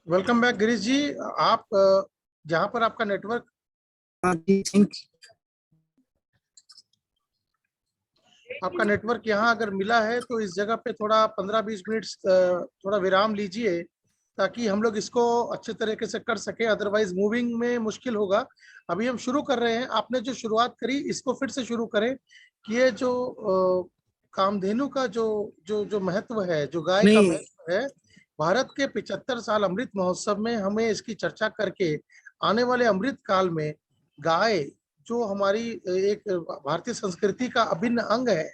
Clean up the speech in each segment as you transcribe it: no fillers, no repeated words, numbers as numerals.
Welcome back Girish जी। आप जहाँ पर आपका नेटवर्क यहाँ अगर मिला है तो इस जगह पे थोड़ा 15-20 मिनट थोड़ा विराम लीजिए ताकि हम लोग इसको अच्छे तरीके से कर सके, अदरवाइज मूविंग में मुश्किल होगा। अभी हम शुरू कर रहे हैं। आपने जो शुरुआत करी इसको फिर से शुरू करें कि ये जो कामधेनु का जो जो जो महत्व है, जो गाय का नहीं महत्व है, भारत के 75 साल अमृत महोत्सव में हमें इसकी चर्चा करके आने वाले अमृत काल में गाय जो हमारी एक भारतीय संस्कृति का अभिन्न अंग है,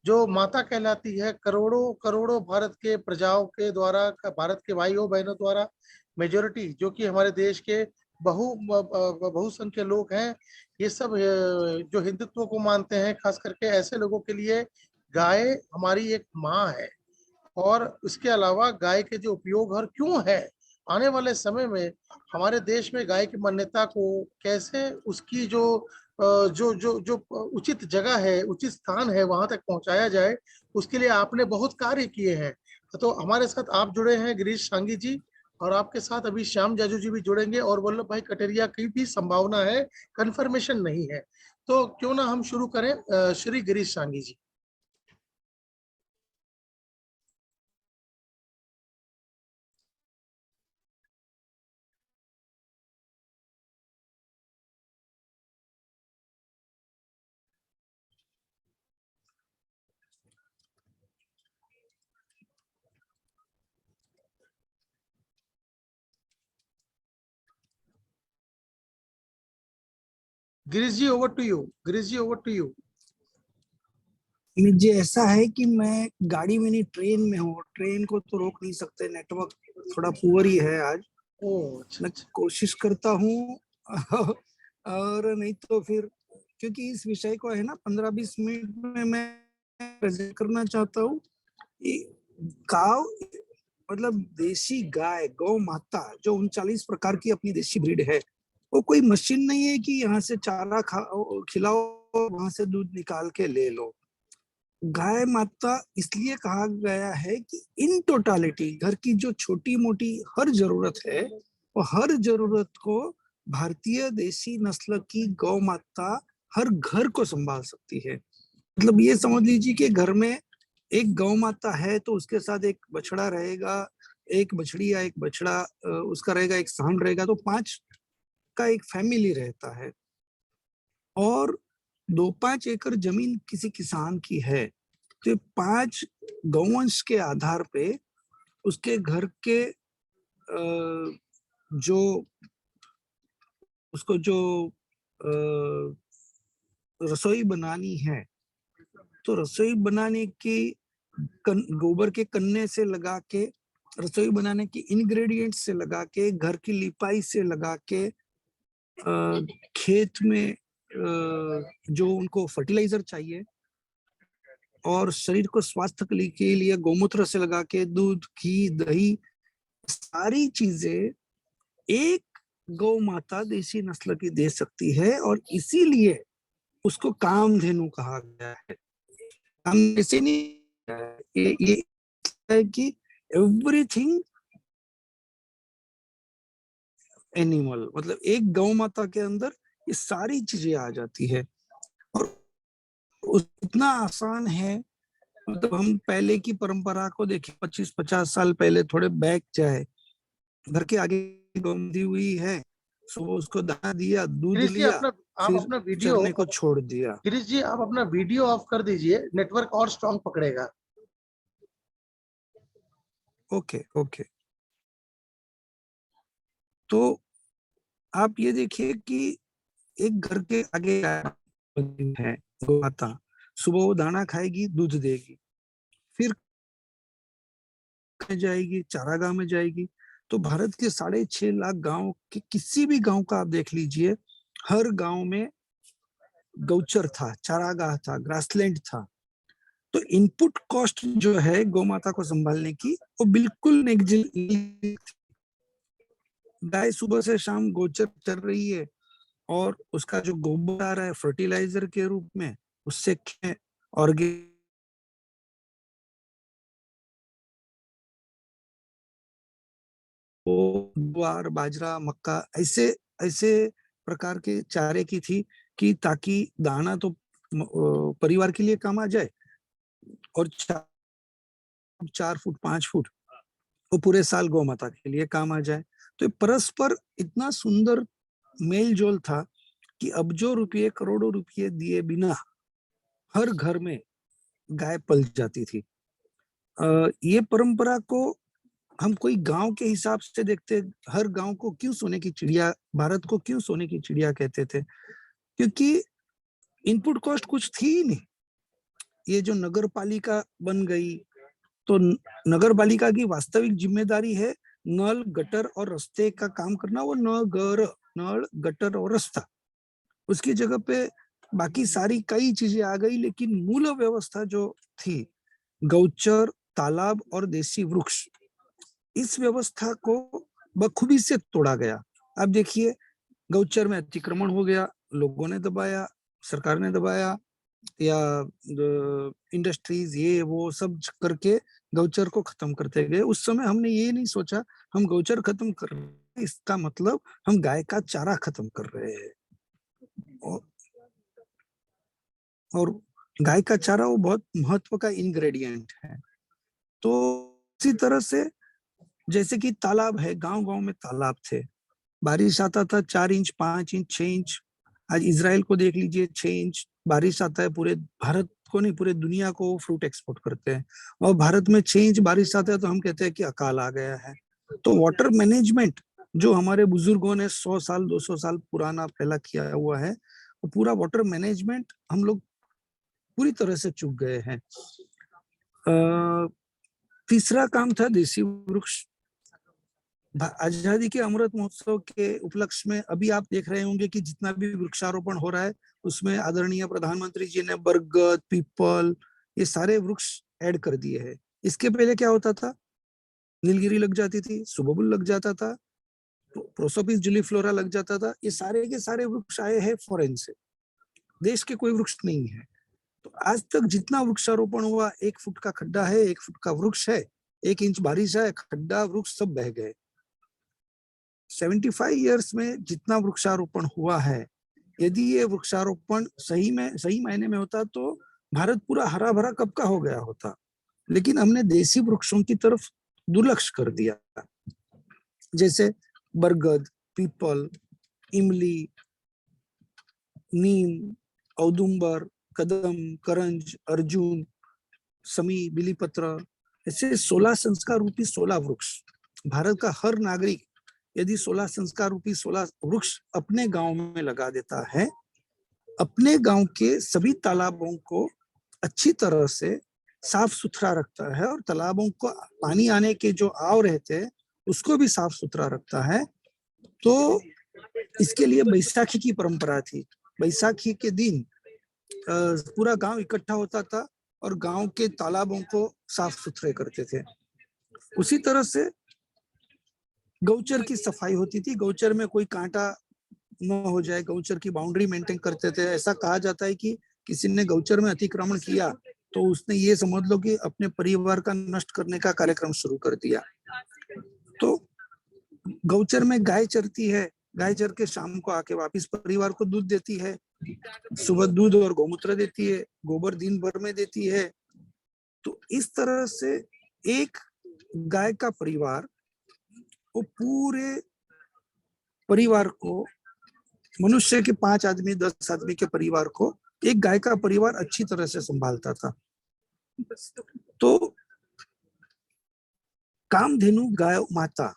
जो माता कहलाती है, करोड़ों करोड़ों भारत के प्रजाओं के द्वारा, भारत के भाइयों बहनों द्वारा, मेजोरिटी जो कि हमारे देश के बहुसंख्य लोग हैं, ये सब जो हिंदुत्व को मानते हैं, खास करके ऐसे लोगों के लिए गाय हमारी एक माँ है। और इसके अलावा गाय के जो उपयोग और क्यों है, आने वाले समय में हमारे देश में गाय की मान्यता को कैसे उसकी जो जो जो जो उचित जगह है, उचित स्थान है, वहां तक पहुंचाया जाए, उसके लिए आपने बहुत कार्य किए हैं। तो हमारे साथ आप जुड़े हैं गिरीश शांगी जी, और आपके साथ अभी श्याम जाजू जी भी जुड़ेंगे, और वल्लभ भाई कटरिया की भी संभावना है, कंफर्मेशन नहीं है। तो क्यों ना हम शुरू करें, Shri Girish Shangi ji. Girish ji over to you. Girish ji over to you. मुझे ऐसा है कि मैं गाड़ी में नहीं, ट्रेन में हूँ। ट्रेन को तो रोक नहीं सकते, नेटवर्क थोड़ा पुअर ही है आज। अच्छा मैं अच्छा। कोशिश करता हूँ और नहीं तो फिर, क्योंकि इस विषय को है ना 15-20 मिनट में मैं प्रेजेंट करना चाहता हूँ। गाँव मतलब देशी गाय, गौ माता, जो 39 प्रकार की अपनी देशी ब्रीड है, वो कोई मशीन नहीं है कि यहाँ से चारा खिलाओ, वहां से दूध निकाल के ले लो। गाय माता इसलिए कहा गया है कि इन टोटालिटी घर की जो छोटी मोटी हर जरूरत है, वो हर जरूरत को भारतीय देसी नस्ल की गौ माता हर घर को संभाल सकती है। मतलब ये समझ लीजिए कि घर में एक गौ माता है तो उसके साथ एक बछड़ा रहेगा, एक बछड़ी या एक बछड़ा उसका रहेगा, एक सांड रहेगा, तो 5 का एक फैमिली रहता है। और 2-5 एकड़ जमीन किसी किसान की है तो 5 गौवंश के आधार पे उसके घर के जो उसको जो रसोई बनानी है, तो रसोई बनाने की गोबर के कन्ने से लगा के, रसोई बनाने की इंग्रेडिएंट्स से लगा के, घर की लिपाई से लगा के, खेत में जो उनको फर्टिलाइजर चाहिए, और शरीर को स्वास्थ्य के लिए गौमूत्र से लगा के, दूध घी दही, सारी चीजें एक गौ माता देसी नस्ल की दे सकती है। और इसीलिए उसको कामधेनु कहा गया है। हम ऐसे नहीं, ये है कि एवरीथिंग एनिमल, मतलब एक गौ माता के अंदर ये सारी चीजें आ जाती है। और इतना आसान है, मतलब हम पहले की परंपरा को देखें, 25-50 साल पहले थोड़े बैक जाए, घर के आगे बंधी हुई है, सुबह उसको दाना दिया, दूध गिरीश जी लिया, आप फिर अपना वीडियो, चरने को छोड़ दिया। गिरीश जी आप अपना वीडियो ऑफ कर दीजिए, नेटवर्क और स्ट्रांग पकड़ेगा। Okay okay. तो आप ये देखिए कि एक घर के आगे है गौ माता, सुबह वो दाना खाएगी, दूध देगी, फिर जाएगी चारागाह में जाएगी। तो भारत के 6.5 लाख गांव के किसी भी गांव का आप देख लीजिए, हर गांव में गौचर था, चारागाह था, ग्रासलैंड था। तो इनपुट कॉस्ट जो है गौ माता को संभालने की, वो बिल्कुल नेग्लिजिबल। गाय सुबह से शाम गोचर चल रही है, और उसका जो गोबर आ रहा है फर्टिलाइजर के रूप में, उससे ऑर्गेनिक वो ज्वार, बाजरा, मक्का ऐसे ऐसे प्रकार के चारे की थी कि ताकि दाना तो परिवार के लिए काम आ जाए और 4 फुट 5 फुट वो पूरे साल गौ माता के लिए काम आ जाए। तो परस्पर इतना सुंदर मेल जोल था कि अब्जों रुपये करोड़ों रुपये दिए बिना हर घर में गाय पल जाती थी। ये परंपरा को हम कोई गांव के हिसाब से देखते, हर गांव को क्यों सोने की चिड़िया, भारत को क्यों सोने की चिड़िया कहते थे, क्योंकि इनपुट कॉस्ट कुछ थी ही नहीं। ये जो नगर पालिका बन गई तो नगर पालिका की वास्तविक जिम्मेदारी है नल गटर और रास्ते का काम करना, वो नल गटर और रास्ता, उसकी जगह पे बाकी सारी कई चीजें आ गई, लेकिन मूल व्यवस्था जो थी गौचर, तालाब और देसी वृक्ष, इस व्यवस्था को बखूबी से तोड़ा गया। अब देखिए गौचर में अतिक्रमण हो गया, लोगों ने दबाया, सरकार ने दबाया, या इंडस्ट्रीज ये वो सब करके गौचर को खत्म करते गए। उस समय हमने ये नहीं सोचा हम गौचर खत्म कर रहे हैं, इसका मतलब हम गाय का चारा खत्म कर रहे हैं। और गाय का चारा वो बहुत महत्व का इंग्रेडिएंट है। तो इसी तरह से जैसे कि तालाब है, गांव गांव में तालाब थे, बारिश आता था 4 इंच 5 इंच 6 इंच। आज इसराइल को देख लीजिए, 6 इंच बारिश आता है, पूरे भारत को नहीं पूरे दुनिया को फ्रूट एक्सपोर्ट करते हैं। और भारत में 6 इंच बारिश आता है तो हम कहते हैं कि अकाल आ गया है। तो वाटर मैनेजमेंट जो हमारे बुजुर्गों ने 100 साल 200 साल पुराना पहला किया हुआ है, वो पूरा वाटर मैनेजमेंट हम लोग पूरी तरह से चूक गए हैं। तीसरा काम था देसी वृक्ष। आजादी के अमृत महोत्सव के उपलक्ष्य में अभी आप देख रहे होंगे कि जितना भी वृक्षारोपण हो रहा है उसमें आदरणीय प्रधानमंत्री जी ने बरगद, पीपल, ये सारे वृक्ष ऐड कर दिए हैं। इसके पहले क्या होता था, नीलगिरी लग जाती थी, सुबबुल लग जाता था, प्रोसोपिस जुलीफ्लोरा लग जाता था। ये सारे के सारे वृक्ष आए हैं फॉरेन से, देश के कोई वृक्ष नहीं है। तो आज तक जितना वृक्षारोपण हुआ, 1 फुट का खड्डा है, 1 फुट का वृक्ष है, 1 इंच बारिश है, खड्डा वृक्ष सब बह गए। 75 इयर्स में जितना वृक्षारोपण हुआ है, यदि ये वृक्षारोपण सही मायने में होता तो भारत पूरा हरा भरा कब का हो गया होता। लेकिन हमने देसी वृक्षों की तरफ दुर्लक्ष कर दिया, जैसे बरगद, पीपल, इमली, नीम, औदुंबर, कदम, करंज, अर्जुन, समी, बिलीपत्र, ऐसे 16 संस्कार रूपी 16 वृक्ष। भारत का हर नागरिक यदि 16 संस्कार रूपी 16 वृक्ष अपने गांव में लगा देता है, अपने गांव के सभी तालाबों को अच्छी तरह से साफ सुथरा रखता है और तालाबों को पानी आने के जो आव रहते हैं उसको भी साफ सुथरा रखता है, तो इसके लिए बैसाखी की परंपरा थी। बैसाखी के दिन पूरा गांव इकट्ठा होता था और गांव के तालाबों को साफ सुथरे करते थे। उसी तरह से गौचर की सफाई होती थी, गौचर में कोई कांटा न हो जाए, गौचर की बाउंड्री मेंटेन करते थे। ऐसा कहा जाता है कि किसी ने गौचर में अतिक्रमण किया तो उसने ये समझ लो कि अपने परिवार का नष्ट करने का कार्यक्रम शुरू कर दिया। तो गौचर में गाय चरती है, गाय चर के शाम को आके वापस परिवार को दूध देती है, सुबह दूध और गौमूत्र देती है, गोबर दिन भर में देती है। तो इस तरह से एक गाय का परिवार वो पूरे परिवार को, मनुष्य के 5 आदमी 10 आदमी के परिवार को एक गाय का परिवार अच्छी तरह से संभालता था। तो कामधेनु गाय माता,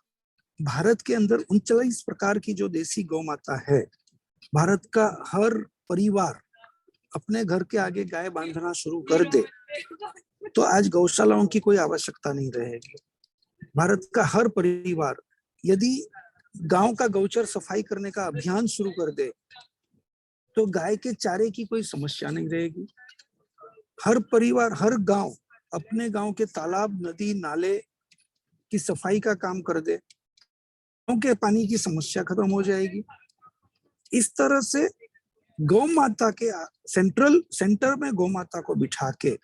भारत के अंदर 39 प्रकार की जो देसी गौ माता है, भारत का हर परिवार अपने घर के आगे गाय बांधना शुरू कर दे तो आज गौशालाओं की कोई आवश्यकता नहीं रहेगी। भारत का हर परिवार यदि गांव का गौचर सफाई करने का अभियान शुरू कर दे तो गाय के चारे की कोई समस्या नहीं रहेगी। हर परिवार, हर गांव अपने गांव के तालाब, नदी, नाले की सफाई का काम कर दे, गांव के पानी की समस्या खत्म हो जाएगी। इस तरह से गौ माता के सेंटर में गौ माता को बिठा के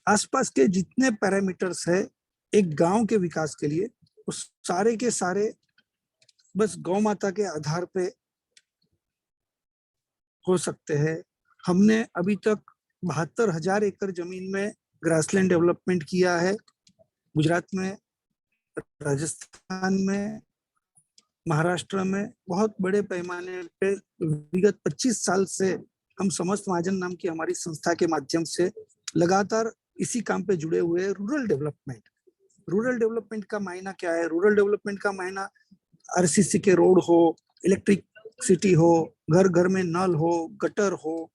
आसपास के जितने पैरामीटर्स है एक गांव के विकास के लिए, उस सारे के सारे बस गौ माता के आधार पे हो सकते हैं। हमने अभी तक 72,000 एकड़ जमीन में ग्रासलैंड डेवलपमेंट किया है, गुजरात में, राजस्थान में, महाराष्ट्र में बहुत बड़े पैमाने पे। विगत 25 साल से हम समस्त महाजन नाम की हमारी संस्था के माध्यम से लगातार इसी काम पे जुड़े हुए हैं। रूरल डेवलपमेंट, रूरल डेवलपमेंट का मायना क्या है? रूरल डेवलपमेंट का मायना आरसीसी के रोड हो, इलेक्ट्रिसिटी हो, घर घर में नल हो, गटर हो।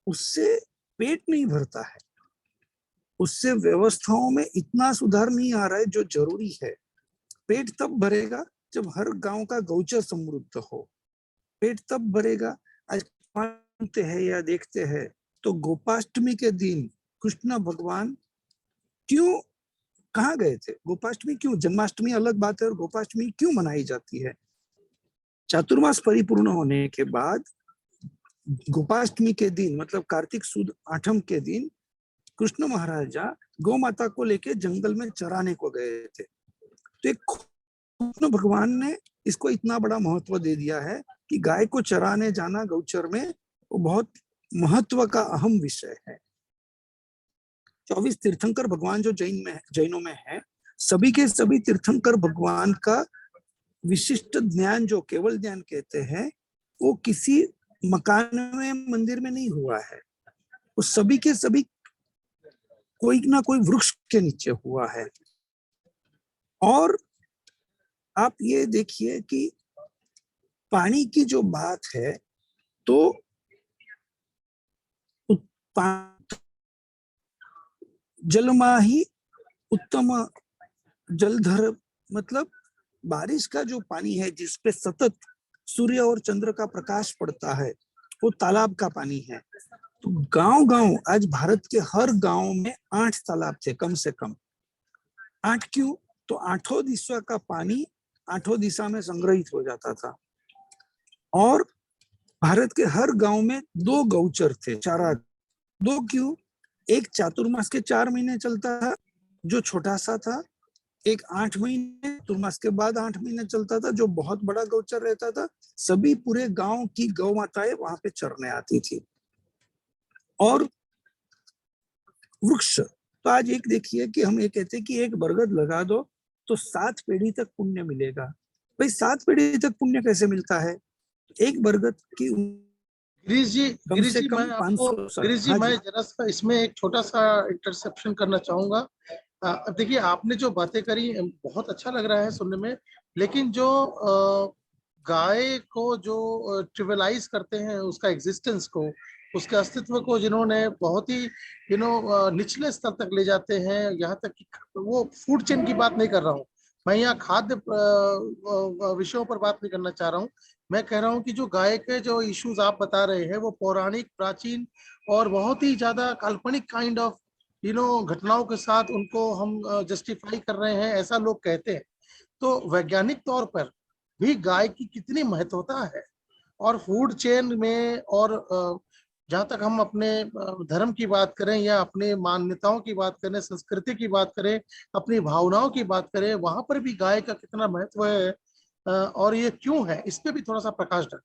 उससे पेट नहीं भरता है, उससे व्यवस्थाओं में इतना सुधार नहीं आ रहा है जो जरूरी है। पेट तब भरेगा जब हर गांव का गौचर समृद्ध हो। पेट तब भरेगा। आज मानते हैं या देखते हैं तो गोपाष्टमी के दिन कृष्ण भगवान क्यों कहाँ गए थे? गोपाष्टमी क्यों? जन्माष्टमी अलग बात है, और गोपाष्टमी क्यों मनाई जाती है? चातुर्मास परिपूर्ण होने के बाद गोपाष्टमी के दिन, मतलब कार्तिक सुद 8 के दिन, कृष्ण महाराजा गौ माता को लेके जंगल में चराने को गए थे। तो एक कृष्ण भगवान ने इसको इतना बड़ा महत्व दे दिया है कि गाय को चराने जाना गौचर में वो बहुत महत्व का अहम विषय है। 24 तीर्थंकर भगवान जो जैनों में है, सभी के सभी तीर्थंकर भगवान का विशिष्ट ज्ञान, जो केवल ज्ञान कहते हैं, वो किसी मकान में, मंदिर में नहीं हुआ है। वो सभी के सभी कोई ना कोई वृक्ष के नीचे हुआ है। और आप ये देखिए कि पानी की जो बात है, तो जलमाही उत्तम जलधर, मतलब बारिश का जो पानी है जिसपे सतत सूर्य और चंद्र का प्रकाश पड़ता है, वो तालाब का पानी है। तो गांव गांव, आज भारत के हर गांव में 8 तालाब थे कम से कम। 8 क्यों? तो 8 दिशा का पानी 8 दिशा में संग्रहित हो जाता था। और भारत के हर गांव में 2 गौचर थे, चारा। 2 क्यों? एक चातुर्मास के 4 महीने चलता था जो छोटा सा था, एक 8 महीने, चातुर्मास के बाद 8 महीने चलता था जो बहुत बड़ा गौचर रहता था। सभी पूरे गांव की गौ माताएं वहां पे चरने आती थी। और वृक्ष, तो आज एक देखिए कि हम ये कहते हैं कि एक बरगद लगा दो तो 7 पीढ़ी तक पुण्य मिलेगा। भाई 7 पीढ़ी तक पुण्य कैसे मिलता है? एक बरगद की कम गिरीश से जी, मैं कम आपको 500 साल। गिरीश जी, हाँ मैं जी। जरा सा इसमें एक छोटा सा इंटरसेप्शन करना चाहूंगा। देखिए, आपने जो बातें करी बहुत अच्छा लग रहा है सुनने में, लेकिन जो गाय को जो ट्रिविलाइज करते हैं, उसका एग्जिस्टेंस को, उसके अस्तित्व को, जिन्होंने बहुत ही निचले स्तर तक ले जाते हैं, यहाँ तक कि वो फूड चेन की बात नहीं कर रहा हूँ मैं, यहाँ खाद्य विषयों पर बात नहीं करना चाह रहा हूँ। मैं कह रहा हूँ कि जो गाय के जो इश्यूज आप बता रहे हैं, वो पौराणिक, प्राचीन और बहुत ही ज्यादा काल्पनिक काइंड ऑफ घटनाओं के साथ उनको हम जस्टिफाई कर रहे हैं, ऐसा लोग कहते हैं। तो वैज्ञानिक तौर पर भी गाय की कितनी महत्वता है, और फूड चेन में, और जहाँ तक हम अपने धर्म की बात करें या अपने मान्यताओं की बात करें, संस्कृति की बात करें, अपनी भावनाओं की बात करें, वहां पर भी गाय का कितना महत्व है, और ये क्यों है, इस पे भी थोड़ा सा प्रकाश डालें।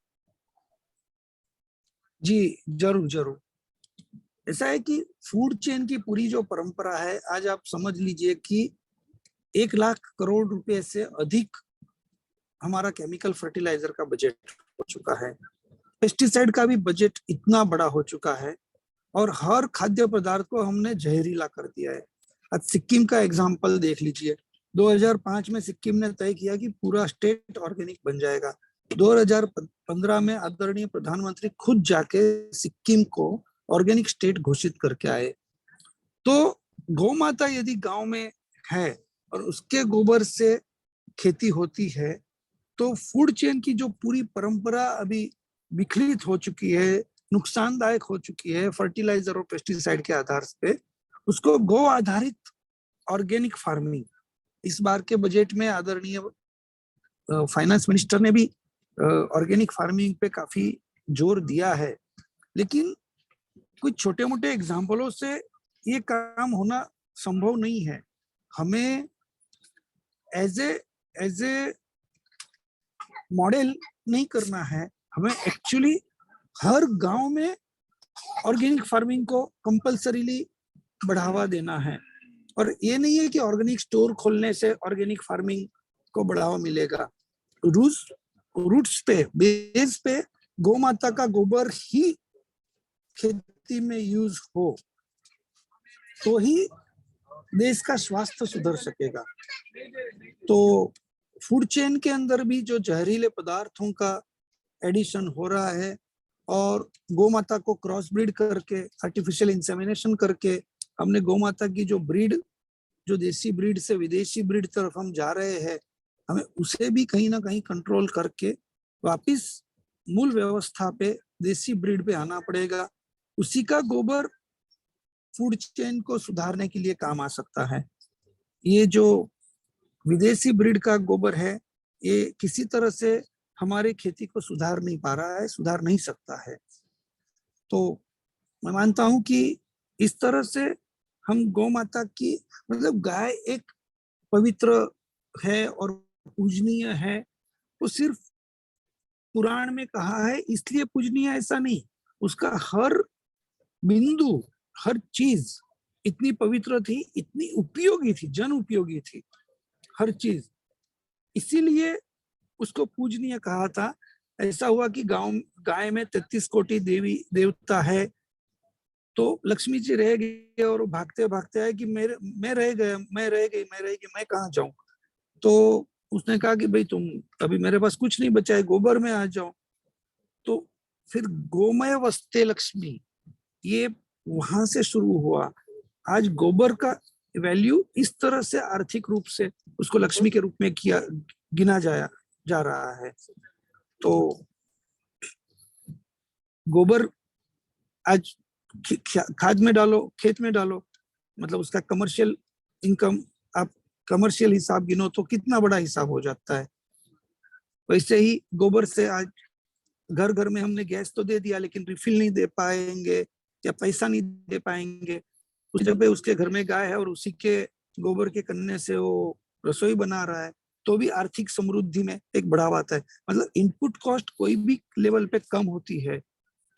जी, जरूर जरूर। ऐसा है कि फूड चेन की पूरी जो परंपरा है, आज आप समझ लीजिए कि 1 लाख करोड़ रुपए से अधिक हमारा केमिकल फर्टिलाइजर का बजट हो चुका है। पेस्टिसाइड का भी बजट इतना बड़ा हो चुका है, और हर खाद्य पदार्थ को हमने जहरीला कर दिया है। आज सिक्किम का एग्जाम्पल देख लीजिए। 2005 में सिक्किम ने तय किया कि पूरा स्टेट ऑर्गेनिक बन जाएगा। 2015 में आदरणीय प्रधानमंत्री खुद जाके सिक्किम को ऑर्गेनिक स्टेट घोषित करके आए। तो गौ माता यदि गांव में है और उसके गोबर से खेती होती है, तो फूड चेन की जो पूरी परंपरा अभी विकलित हो चुकी है, नुकसानदायक हो चुकी है फर्टिलाइजर और पेस्टिसाइड के आधार पे, उसको गो आधारित ऑर्गेनिक फार्मिंग, इस बार के बजट में आदरणीय फाइनेंस मिनिस्टर ने भी ऑर्गेनिक फार्मिंग पे काफी जोर दिया है। लेकिन कुछ छोटे मोटे एग्जाम्पलों से ये काम होना संभव नहीं है। हमें एज ए मॉडल नहीं करना है, हमें एक्चुअली हर गांव में ऑर्गेनिक फार्मिंग को कंपल्सरीली बढ़ावा देना है। और ये नहीं है कि ऑर्गेनिक स्टोर खोलने से ऑर्गेनिक फार्मिंग को बढ़ावा मिलेगा। रूट्स पे, बेस पे गौ माता का गोबर ही खेती में यूज हो तो ही देश का स्वास्थ्य सुधर सकेगा। तो फूड चेन के अंदर भी जो जहरीले पदार्थों का एडिशन हो रहा है और गौ माता को क्रॉस ब्रीड करके, आर्टिफिशियल इंसेमिनेशन करके हमने गौ माता की जो ब्रीड, जो देसी ब्रीड से विदेशी ब्रीड तरफ हम जा रहे हैं, हमें उसे भी कहीं ना कहीं कंट्रोल करके वापिस मूल व्यवस्था पे, देसी ब्रीड पे आना पड़ेगा। उसी का गोबर फूड चेन को सुधारने के लिए काम आ सकता है। ये जो विदेशी ब्रीड का गोबर है, ये किसी तरह से हमारी खेती को सुधार नहीं पा रहा है, सुधार नहीं सकता है। तो मैं मानता हूं कि इस तरह से हम गौ माता की, मतलब गाय एक पवित्र है और पूजनीय है। वो सिर्फ पुराण में कहा है इसलिए पूजनीय ऐसा नहीं, उसका हर बिंदु, हर चीज इतनी पवित्र थी, इतनी उपयोगी थी, जन उपयोगी थी हर चीज, इसीलिए उसको पूजनीय कहा था। ऐसा हुआ कि गाय में 33 कोटि देवी देवता है, तो लक्ष्मी जी रह गए और भागते भागते आए कि मैं रह गई, मैं कहाँ जाऊं। तो उसने कहा कि भाई तुम, अभी मेरे पास कुछ नहीं बचा है, गोबर में आ जाओ। तो फिर गोमय वस्ते लक्ष्मी, ये वहां से शुरू हुआ। आज गोबर का वैल्यू इस तरह से आर्थिक रूप से उसको लक्ष्मी के रूप में किया गिना जा रहा है। तो गोबर आज खाद में डालो, खेत में डालो, मतलब उसका कमर्शियल इनकम, आप कमर्शियल हिसाब गिनो तो कितना बड़ा हिसाब हो जाता है। वैसे ही गोबर से आज घर घर में हमने गैस तो दे दिया, लेकिन रिफिल नहीं दे पाएंगे या पैसा नहीं दे पाएंगे। उस जगह उसके घर में गाय है और उसी के गोबर के कन्ने से वो रसोई बना रहा है, तो भी आर्थिक समृद्धि में एक बढ़ावा आता है। मतलब इनपुट कॉस्ट कोई भी लेवल पे कम होती है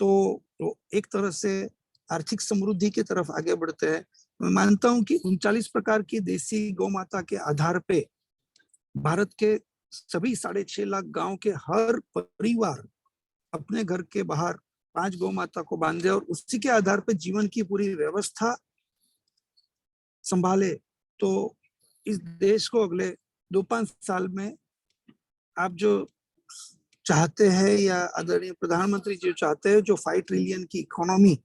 तो एक तरह से आर्थिक समृद्धि की तरफ आगे बढ़ते हैं। मैं मानता हूं कि 39 प्रकार की देसी गौ माता के आधार पे भारत के सभी 6.5 लाख गांव के हर परिवार अपने घर के बाहर 5 गौ माता को बांधे और उसी के आधार पे जीवन की पूरी व्यवस्था संभाले, तो इस देश को अगले 2-5 साल में आप जो चाहते हैं या आदरणीय प्रधानमंत्री जी चाहते हैं, जो 5 ट्रिलियन की इकोनॉमी,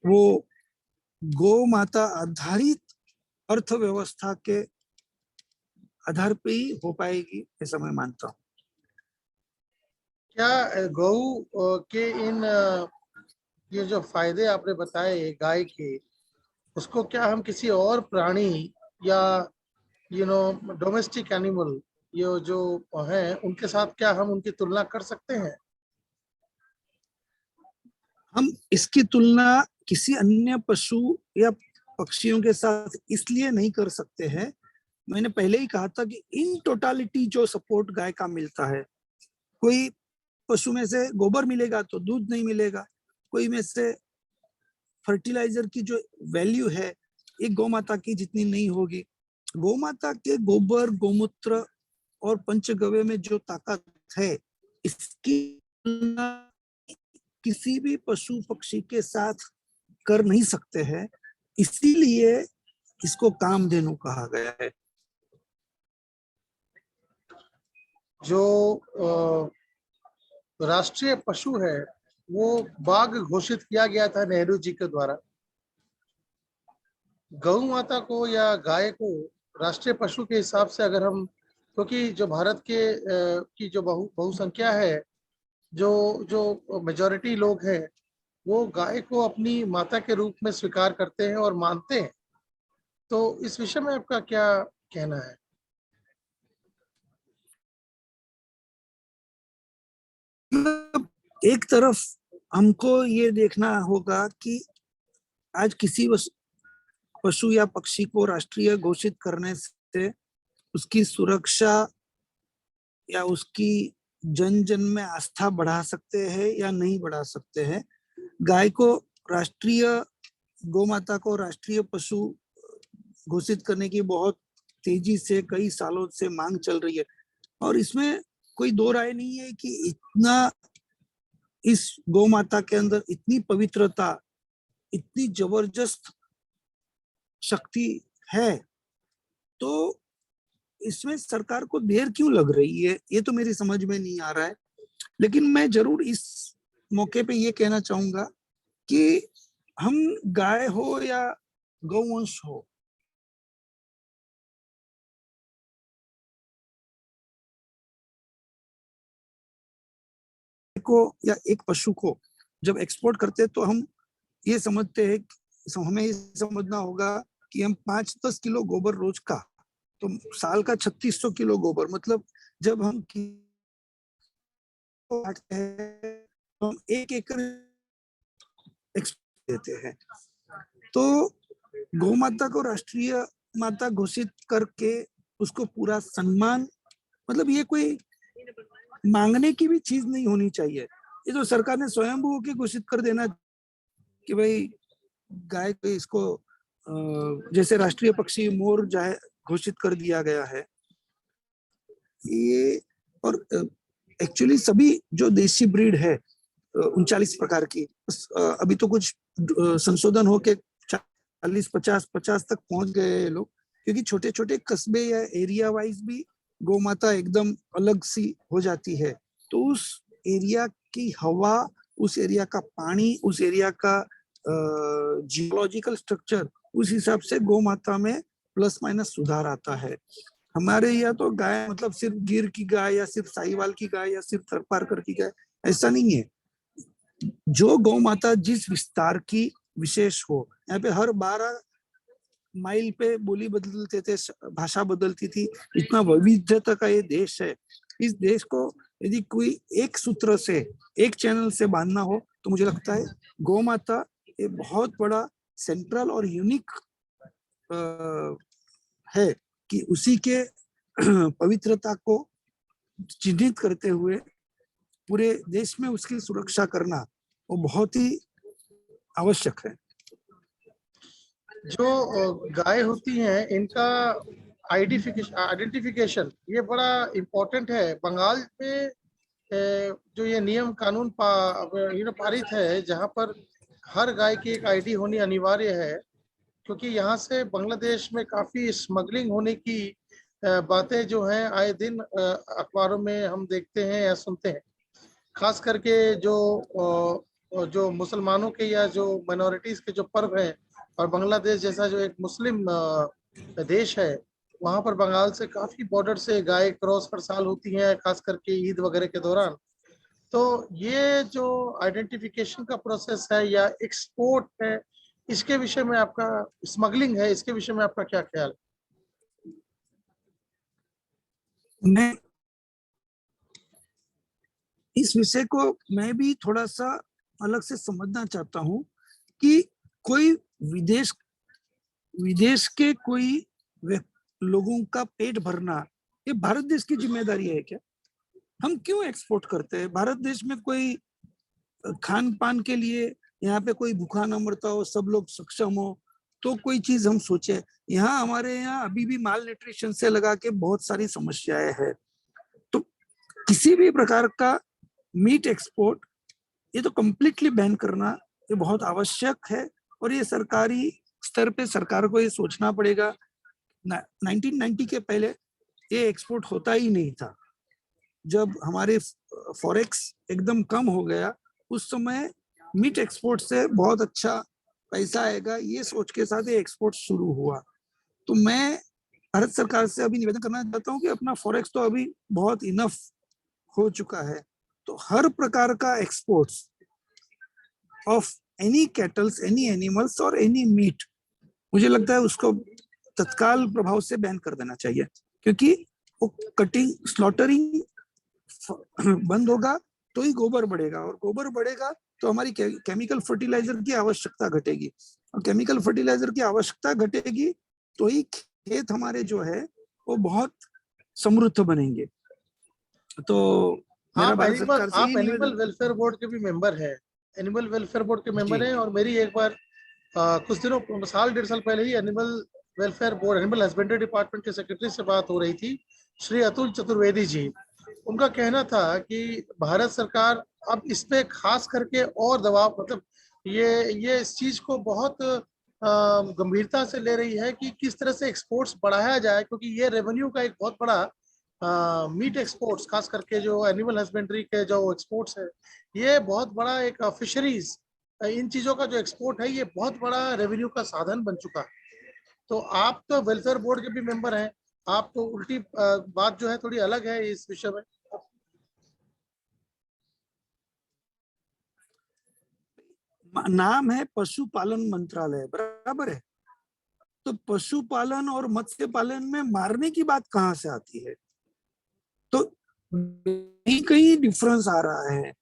वो गौ माता आधारित अर्थव्यवस्था के आधार पे ही हो पाएगी, ऐसा मैं मानता हूँ। क्या गौ के इन ये जो फायदे आपने बताए गाय के, उसको क्या हम किसी और प्राणी या डोमेस्टिक एनिमल ये जो हैं उनके साथ क्या हम उनकी तुलना कर सकते हैं? हम इसकी तुलना किसी अन्य पशु या पक्षियों के साथ इसलिए नहीं कर सकते हैं, मैंने पहले ही कहा था कि इन टोटालिटी जो सपोर्ट गाय का मिलता है, कोई पशु में से गोबर मिलेगा तो दूध नहीं मिलेगा, कोई में से फर्टिलाइजर की जो वैल्यू है एक गौ माता की जितनी नहीं होगी। गौ माता के गोबर, गोमूत्र और पंचगव्य में जो ताकत है, इसकी तुलना किसी भी पशु पक्षी के साथ कर नहीं सकते हैं, इसीलिए इसको कामधेनु कहा गया है। जो राष्ट्रीय पशु है वो बाघ घोषित किया गया था नेहरू जी के द्वारा। गौ माता को या गाय को राष्ट्रीय पशु के हिसाब से अगर हम, क्योंकि जो भारत के की जो बहुसंख्या है, जो जो मेजॉरिटी लोग हैं, वो गाय को अपनी माता के रूप में स्वीकार करते हैं और मानते हैं, तो इस विषय में आपका क्या कहना है? एक तरफ हमको ये देखना होगा कि आज किसी पशु या पक्षी को राष्ट्रीय घोषित करने से उसकी सुरक्षा या उसकी जन जन में आस्था बढ़ा सकते हैं या नहीं बढ़ा सकते हैं। गाय को राष्ट्रीय, गौ माता को राष्ट्रीय पशु घोषित करने की बहुत तेजी से कई सालों से मांग चल रही है, और इसमें कोई दो राय नहीं है कि इतना इस गौ माता के अंदर इतनी पवित्रता, इतनी जबरदस्त शक्ति है। तो इसमें सरकार को देर क्यों लग रही है, ये तो मेरी समझ में नहीं आ रहा है। लेकिन मैं जरूर इस मौके पे ये कहना चाहूंगा कि हम गाय हो या गौवंश हो, को या एक पशु को जब एक्सपोर्ट करते हैं तो हम ये समझते हैं, हमें ये समझना होगा कि हम 5-10 किलो गोबर रोज का, तो साल का 3600 किलो गोबर, मतलब जब हम काटते हैं तो हम 1 एकड़ एक्सपोर्ट देते हैं। तो गौ माता को राष्ट्रीय माता घोषित करके उसको पूरा सम्मान, मतलब ये कोई मांगने की भी चीज नहीं होनी चाहिए। ये तो सरकार ने स्वयंभू होकर घोषित कर देना कि भाई गाय को, इसको जैसे राष्ट्रीय पक्षी मोर घोषित कर दिया गया है ये। और एक्चुअली सभी जो देशी ब्रीड है 39 प्रकार की, अभी तो कुछ संशोधन होके 40-50 तक पहुंच गए लोग, क्योंकि छोटे छोटे कस्बे या एरिया वाइज भी गौ माता एकदम अलग सी हो जाती है। तो उस एरिया की हवा, उस एरिया का पानी, उस एरिया का जियोलॉजिकल स्ट्रक्चर, उस हिसाब से गौ माता में प्लस माइनस सुधार आता है। हमारे यहाँ तो गाय मतलब सिर्फ गिर की गाय या सिर्फ साहिवाल की गाय या सिर्फ थरपारकर की गाय, ऐसा नहीं है। जो गौ माता जिस विस्तार की विशेष हो, यहाँ पे हर 12 माइल पे बोली बदलते थे, भाषा बदलती थी, इतना वैविध्यता का ये देश है। इस देश को यदि कोई एक सूत्र से, एक चैनल से बांधना हो तो मुझे लगता है गौ माता ये बहुत बड़ा सेंट्रल और यूनिक है कि उसी के पवित्रता को चिन्हित करते हुए पूरे देश में उसकी सुरक्षा करना वो बहुत ही आवश्यक है। जो गाय होती हैं इनका आइडेंटिफिकेशन ये बड़ा इम्पोर्टेंट है। बंगाल में जो ये नियम कानून पारित है, जहां पर हर गाय की एक आईडी होनी अनिवार्य है, क्योंकि यहाँ से बांग्लादेश में काफी स्मगलिंग होने की बातें जो हैं आए दिन अखबारों में हम देखते हैं या सुनते हैं। खास करके जो मुसलमानों के या जो माइनॉरिटीज के जो पर्व हैं, और बांग्लादेश जैसा जो एक मुस्लिम देश है, वहां पर बंगाल से काफी बॉर्डर से गाय क्रॉस हर साल होती हैं, खास करके ईद वगैरह के दौरान। तो ये जो आइडेंटिफिकेशन का प्रोसेस है या एक्सपोर्ट है, इसके विषय में आपका, स्मगलिंग है, इसके विषय में आपका क्या ख्याल है? मैं इस विषय को मैं भी थोड़ा सा अलग से समझना चाहता हूँ कि कोई विदेश के कोई लोगों का पेट भरना ये भारत देश की जिम्मेदारी है क्या? हम क्यों एक्सपोर्ट करते हैं? भारत देश में कोई खान पान के लिए यहाँ पे कोई भूखा न मरता हो, सब लोग सक्षम हो, तो कोई चीज हम सोचे। यहाँ हमारे यहाँ अभी भी माल न्यूट्रिशन से लगा के बहुत सारी समस्याएं हैं। तो किसी भी प्रकार का मीट एक्सपोर्ट ये तो कंप्लीटली बैन करना ये बहुत आवश्यक है, और ये सरकारी स्तर पे सरकार को ये सोचना पड़ेगा। 1990 के पहले ये एक्सपोर्ट होता ही नहीं था। जब हमारे फॉरेक्स एकदम कम हो गया, उस समय मीट एक्सपोर्ट से बहुत अच्छा पैसा आएगा ये सोच के साथ ये एक्सपोर्ट शुरू हुआ। तो मैं भारत सरकार से अभी निवेदन करना चाहता हूँ कि अपना फॉरेक्स तो अभी बहुत इनफ हो चुका है, तो हर प्रकार का exports of any kettles, any animals और एनी मीट, मुझे लगता है उसको तत्काल प्रभाव से बैन कर देना चाहिए, क्योंकि वो कटिंग, स्लॉटरिंग बंद होगा तो ही गोबर बढ़ेगा, और गोबर बढ़ेगा तो हमारी केमिकल फर्टिलाइजर की आवश्यकता घटेगी, और केमिकल फर्टिलाइजर की आवश्यकता घटेगी तो ही खेत हमारे जो है वो बहुत समृद्ध बनेंगे। तो मेरा भारत सरकार से आप यही एनिमल निवेदन। वेलफेयर बोर्ड के भी मेंबर हैं, एनिमल वेलफेयर बोर्ड के मेंबर जी हैं। और मेरी एक बार कुछ दिनों साल डेढ़ साल पहले ही animal welfare board, animal husbandry department के सेक्रेटरी से बात हो रही थी, श्री अतुल चतुर्वेदी जी। उनका कहना था कि भारत सरकार अब इस पे खास करके और दबाव, मतलब ये इस चीज को बहुत गंभीरता से ले रही है कि किस तरह से एक्सपोर्ट्स बढ़ाया जाए, क्योंकि ये रेवेन्यू का एक बहुत बड़ा मीट एक्सपोर्ट्स, खास करके जो एनिमल हस्बेंड्री के जो एक्सपोर्ट्स है, ये बहुत बड़ा एक फिशरीज, इन चीजों का जो एक्सपोर्ट है, ये बहुत बड़ा रेवेन्यू का साधन बन चुका है। तो आप तो वेलफेयर बोर्ड के भी मेंबर हैं, आप तो उल्टी बात जो है थोड़ी अलग है इस विषय में। नाम है पशुपालन मंत्रालय, बराबर है। तो पशुपालन और मत्स्य पालन में मारने की बात कहाँ से आती है? तो कहीं कहीं डिफरेंस आ रहा है।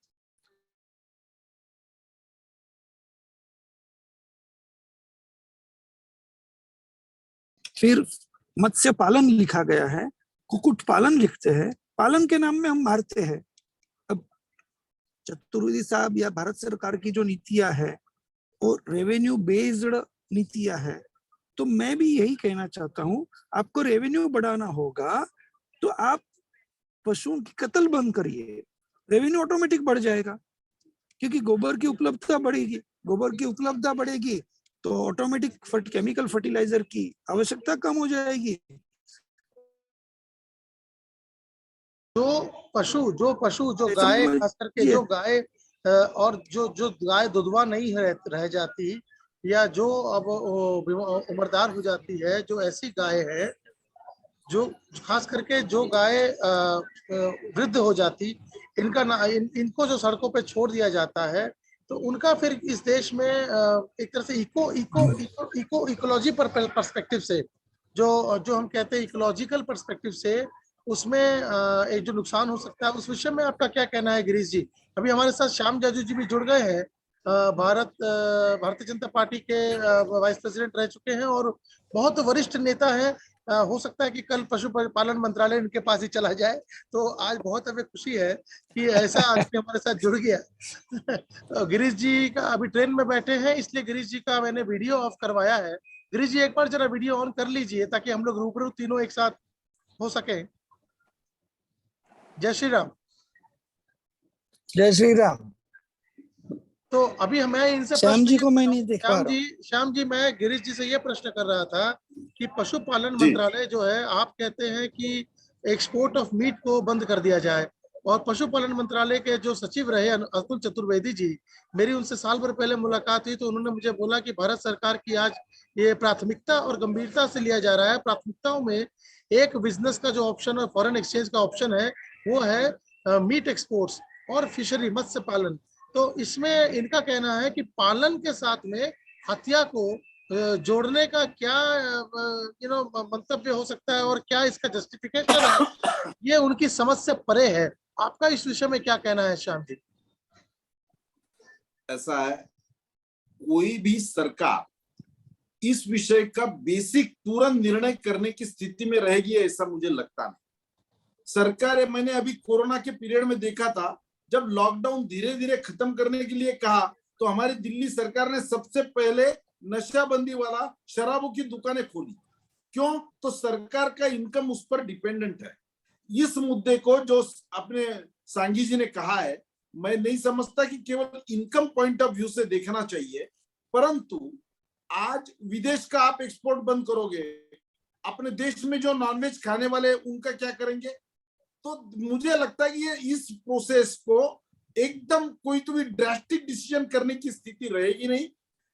फिर मत्स्य पालन लिखा गया है, कुक्कुट पालन लिखते हैं, पालन के नाम में हम मारते हैं। अब चतुर्वेदी साहब या भारत सरकार की जो नीतियां है वो रेवेन्यू बेस्ड नीतियां है, तो मैं भी यही कहना चाहता हूँ, आपको रेवेन्यू बढ़ाना होगा तो आप पशुओं की कत्ल बंद करिए, रेवेन्यू ऑटोमेटिक बढ़ जाएगा। क्योंकि गोबर की उपलब्धता बढ़ेगी, गोबर की उपलब्धता बढ़ेगी तो ऑटोमेटिक केमिकल फर्टिलाइजर की आवश्यकता कम हो जाएगी। जो गाय, खास करके समझिए, जो गाय और जो गाय दुधवा नहीं रह जाती, या जो अब उम्रदार हो जाती है, जो ऐसी गाय है, जो खास करके जो गाय वृद्ध हो जाती, इनको जो सड़कों पे छोड़ दिया जाता है, तो उनका फिर इस देश में एक तरह से इकोलॉजी पर पर्सपेक्टिव से, जो जो हम कहते हैं इकोलॉजिकल पर्सपेक्टिव से, उसमें एक जो नुकसान हो सकता है, उस विषय में आपका क्या कहना है गिरीश जी? अभी हमारे साथ श्याम जाजू जी भी जुड़ गए हैं, भारतीय जनता पार्टी के वाइस प्रेसिडेंट रह चुके हैं और बहुत वरिष्ठ नेता हैं। हो सकता है कि कल पशुपालन मंत्रालय इनके पास ही चला जाए, तो आज बहुत हमें खुशी है कि ऐसा आदमी हमारे साथ जुड़ गया। तो गिरीश जी का अभी ट्रेन में बैठे हैं, इसलिए गिरीश जी का मैंने वीडियो ऑफ करवाया है। गिरीश जी एक बार जरा वीडियो ऑन कर लीजिए ताकि हम लोग रूबरू तीनों एक साथ हो सके। जय श्री राम। जय श्री राम। तो अभी मैं इनसे श्याम प्रश्न जी ये को मैं पूछा, नहीं देख पा रहा हूँ। श्याम जी मैं गिरीश जी से ये प्रश्न कर रहा था कि पशुपालन जी मंत्रालय जो है, आप कहते हैं कि एक्सपोर्ट ऑफ मीट को बंद कर दिया जाए, और पशुपालन मंत्रालय के जो सचिव रहे अतुल चतुर्वेदी जी, मेरी उनसे साल भर पहले मुलाकात हुई, तो उन्होंने मुझे बोला कि भारत सरकार की आज ये प्राथमिकता और गंभीरता से लिया जा रहा है, प्राथमिकताओं में एक बिजनेस का जो ऑप्शन है, फॉरेन एक्सचेंज का ऑप्शन है, वो है मीट एक्सपोर्ट्स और फिशरी, मत्स्य पालन। तो इसमें इनका कहना है कि पालन के साथ में हत्या को जोड़ने का क्या मंतव्य हो सकता है, और क्या इसका जस्टिफिकेशन है, ये उनकी समझ से परे है। आपका इस विषय में क्या कहना है श्याम जी? ऐसा है, कोई भी सरकार इस विषय का बेसिक तुरंत निर्णय करने की स्थिति में रहेगी ऐसा मुझे लगता नहीं। सरकार, मैंने अभी कोरोना के पीरियड में देखा था, जब लॉकडाउन धीरे धीरे खत्म करने के लिए कहा तो हमारी दिल्ली सरकार ने सबसे पहले नशाबंदी वाला शराबों की दुकानें खोली। क्यों? तो सरकार का इनकम उस पर डिपेंडेंट है। इस मुद्दे को जो अपने सांघी जी ने कहा है, मैं नहीं समझता कि केवल इनकम पॉइंट ऑफ व्यू से देखना चाहिए, परंतु आज विदेश का आप एक्सपोर्ट बंद करोगे, अपने देश में जो नॉनवेज खाने वाले उनका क्या करेंगे? तो मुझे लगता है कि ये इस प्रोसेस को एकदम कोई तो भी ड्रास्टिक डिसीजन करने की स्थिति रहेगी नहीं।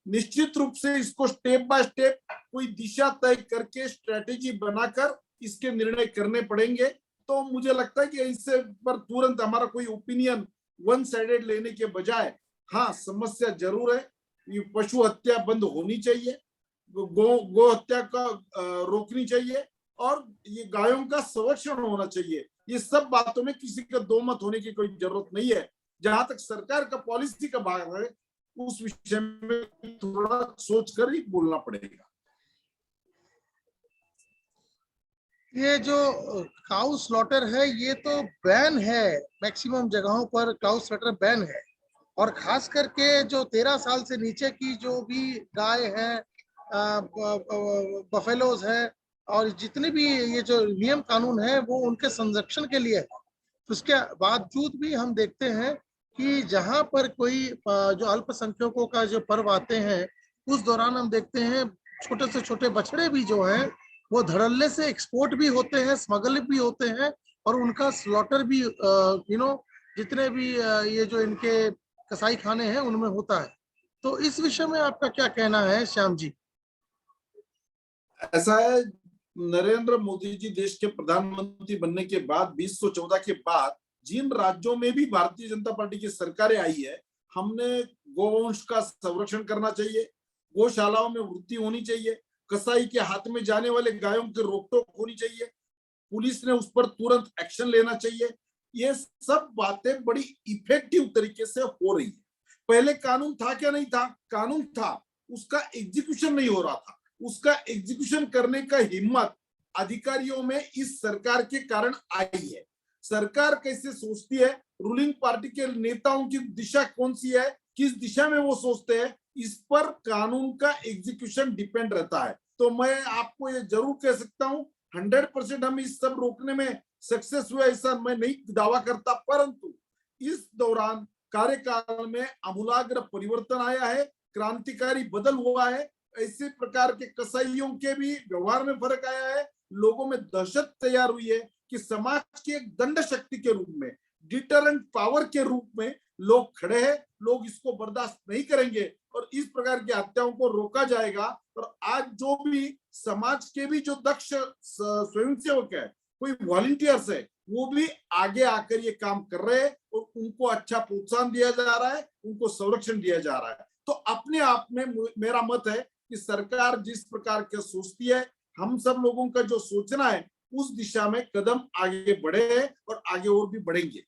निश्चित रूप से इसको स्टेप बाय स्टेप कोई दिशा तय करके स्ट्रेटेजी बनाकर इसके निर्णय करने पड़ेंगे। तो मुझे लगता है कि इससे पर तुरंत हमारा कोई ओपिनियन वन साइडेड लेने के बजाय, हाँ समस्या जरूर है, ये पशु हत्या बंद होनी चाहिए, गो हत्या का रोकनी चाहिए, और ये गायों का संरक्षण होना चाहिए। ये सब बातों में किसी का दो मत होने की कोई जरूरत नहीं है। जहां तक सरकार का पॉलिसी का भाग है, उस विषय में थोड़ा सोच कर ही बोलना पड़ेगा। ये जो काउ स्लॉटर है ये तो बैन है, मैक्सिमम जगहों पर काउ स्लॉटर बैन है। और खास करके जो 13 साल से नीचे की जो भी गाय हैं, बफेलोज हैं, और जितने भी ये जो नियम कानून है वो उनके संरक्षण के लिए है। तो उसके बावजूद भी हम देखते हैं कि जहां पर कोई जो अल्पसंख्यकों का जो पर्व आते हैं उस दौरान हम देखते हैं छोटे से छोटे बछड़े भी जो हैं वो धड़ल्ले से एक्सपोर्ट भी होते हैं, स्मगल भी होते हैं, और उनका स्लॉटर भी जितने भी ये जो इनके कसाई खाने हैं उनमें होता है। तो इस विषय में आपका क्या कहना है श्याम जी? ऐसा है, नरेंद्र मोदी जी देश के प्रधानमंत्री बनने के बाद 2014 के बाद जिन राज्यों में भी भारतीय जनता पार्टी की सरकारें आई है, हमने गोवंश का संरक्षण करना चाहिए, गौशालाओं में वृद्धि होनी चाहिए, कसाई के हाथ में जाने वाले गायों की रोक-टोक होनी चाहिए, पुलिस ने उस पर तुरंत एक्शन लेना चाहिए। ये सब बातें बड़ी इफेक्टिव तरीके से हो रही है। पहले कानून था क्या? नहीं था। कानून था, उसका एग्जीक्यूशन नहीं हो रहा था। उसका एग्जीक्यूशन करने का हिम्मत अधिकारियों में इस सरकार के कारण आई है। सरकार कैसे सोचती है, रूलिंग पार्टी के नेताओं की दिशा कौन सी है, किस दिशा में वो सोचते हैं, इस पर कानून का एग्जीक्यूशन डिपेंड रहता है। तो मैं आपको ये जरूर कह सकता हूं, 100% हम इस सब रोकने में सक्सेस हुआ ऐसा मैं नहीं दावा करता, परंतु इस दौरान कार्यकाल में आमूलाग्र परिवर्तन आया है, क्रांतिकारी बदल हुआ है। ऐसे प्रकार के कसाईयों के भी व्यवहार में फर्क आया है, लोगों में दहशत तैयार हुई है कि समाज की एक दंड शक्ति के रूप में, डिटरेंट पावर के रूप में लोग खड़े हैं, लोग इसको बर्दाश्त नहीं करेंगे और इस प्रकार की हत्याओं को रोका जाएगा। और आज जो भी समाज के भी जो दक्ष स्वयंसेवक है, कोई वॉलंटियर्स है, वो भी आगे आकर ये काम कर रहे हैं और उनको अच्छा प्रोत्साहन दिया जा रहा है, उनको संरक्षण दिया जा रहा है। तो अपने आप में मेरा मत है कि सरकार जिस प्रकार के सोचती है, हम सब लोगों का जो सोचना है उस दिशा में कदम आगे बढ़े हैं और आगे और भी बढ़ेंगे।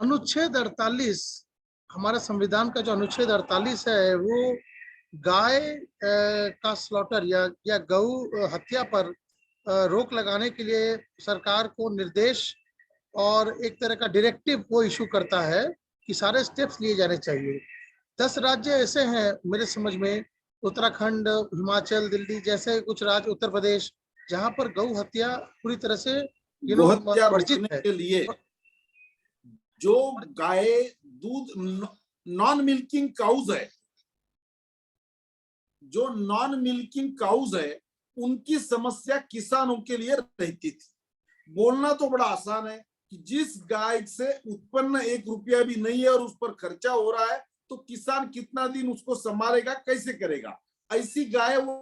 अनुच्छेद 48, हमारे संविधान का जो अनुच्छेद 48 है वो गाय का स्लॉटर या गऊ हत्या पर रोक लगाने के लिए सरकार को निर्देश और एक तरह का डायरेक्टिव वो इशू करता है कि सारे स्टेप्स लिए जाने चाहिए। 10 राज्य ऐसे हैं मेरे समझ में, उत्तराखंड, हिमाचल, दिल्ली जैसे कुछ राज्य, उत्तर प्रदेश, जहां पर गौ हत्या पूरी तरह से गोहत्या वर्जित रोकने है। के लिए जो गाय दूध नॉन मिल्किंग काउज है, जो नॉन मिल्किंग काउज है, उनकी समस्या किसानों के लिए रहती थी। बोलना तो बड़ा आसान है कि जिस गाय से उत्पन्न 1 रुपया भी नहीं है और उस पर खर्चा हो रहा है, तो किसान कितना दिन उसको संभालेगा, कैसे करेगा? ऐसी गाय वो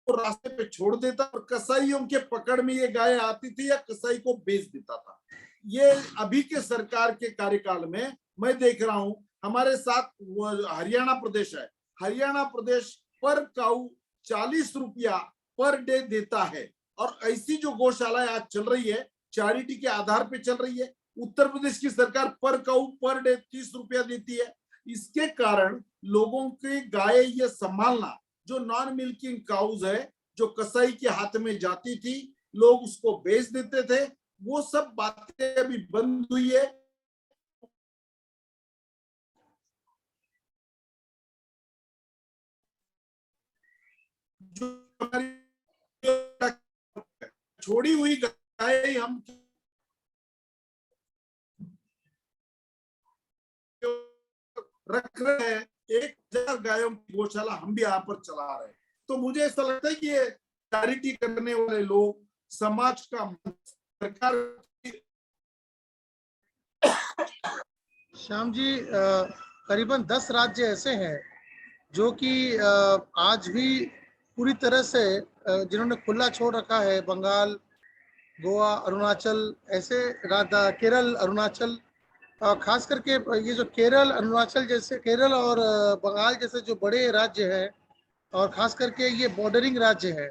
रास्ते पे छोड़ देता और कसाईयों के पकड़ में ये गाय आती थी या कसाई को बेच देता था। ये अभी के सरकार के कार्यकाल में मैं देख रहा हूं, हमारे साथ हरियाणा प्रदेश है, हरियाणा प्रदेश पर काऊ 40 रुपया पर डे देता है और ऐसी जो गौशाला आज चल रही है चैरिटी के आधार पे चल रही है। उत्तर प्रदेश की सरकार पर काऊ पर डे 30 रुपया देती है। इसके कारण लोगों के गाय ये संभालना, जो नॉन मिल्किंग काउज है, जो कसाई के हाथ में जाती थी, लोग उसको बेच देते थे, वो सब बातें अभी बंद हुई है। जो हमारी छोड़ी हुई गाय हम रख रहे हैं, 1000 गायों की गौशाला हम भी यहाँ पर चला रहे हैं। तो मुझे ऐसा लगता है कि ये चैरिटी करने वाले लोग, समाज का, सरकार। श्याम जी, करीबन 10 राज्य ऐसे हैं जो कि आज भी पूरी तरह से जिन्होंने खुला छोड़ रखा है, बंगाल, गोवा, अरुणाचल, ऐसे राज्य, केरल, अरुणाचल, खास करके ये जो केरल, अरुणाचल जैसे, केरल और बंगाल जैसे जो बड़े राज्य हैं, और खास करके ये बॉर्डरिंग राज्य है,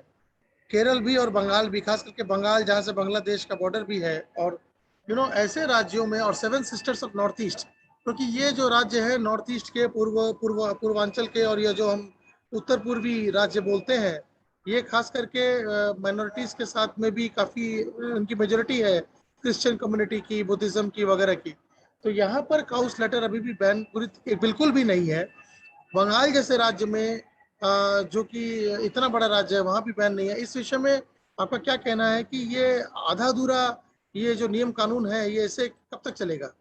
केरल भी और बंगाल भी, खास करके बंगाल जहाँ से बांग्लादेश का बॉर्डर भी है, और ऐसे राज्यों में, और 7 सिस्टर्स ऑफ नॉर्थ ईस्ट, क्योंकि ये जो राज्य है नॉर्थ ईस्ट के पूर्वांचल के, और ये जो हम उत्तर पूर्वी राज्य बोलते हैं, ये खास करके माइनॉरिटीज के साथ में भी काफी उनकी मेजोरिटी है, क्रिश्चियन कम्युनिटी की, बुद्धिज्म की वगैरह की। तो यहाँ पर काउ स्लैटर अभी भी बैन बिल्कुल भी नहीं है। बंगाल जैसे राज्य में जो कि इतना बड़ा राज्य है, वहां भी बैन नहीं है। इस विषय में आपका क्या कहना है कि ये आधा अधूरा ये जो नियम कानून है, ये ऐसे कब तक चलेगा?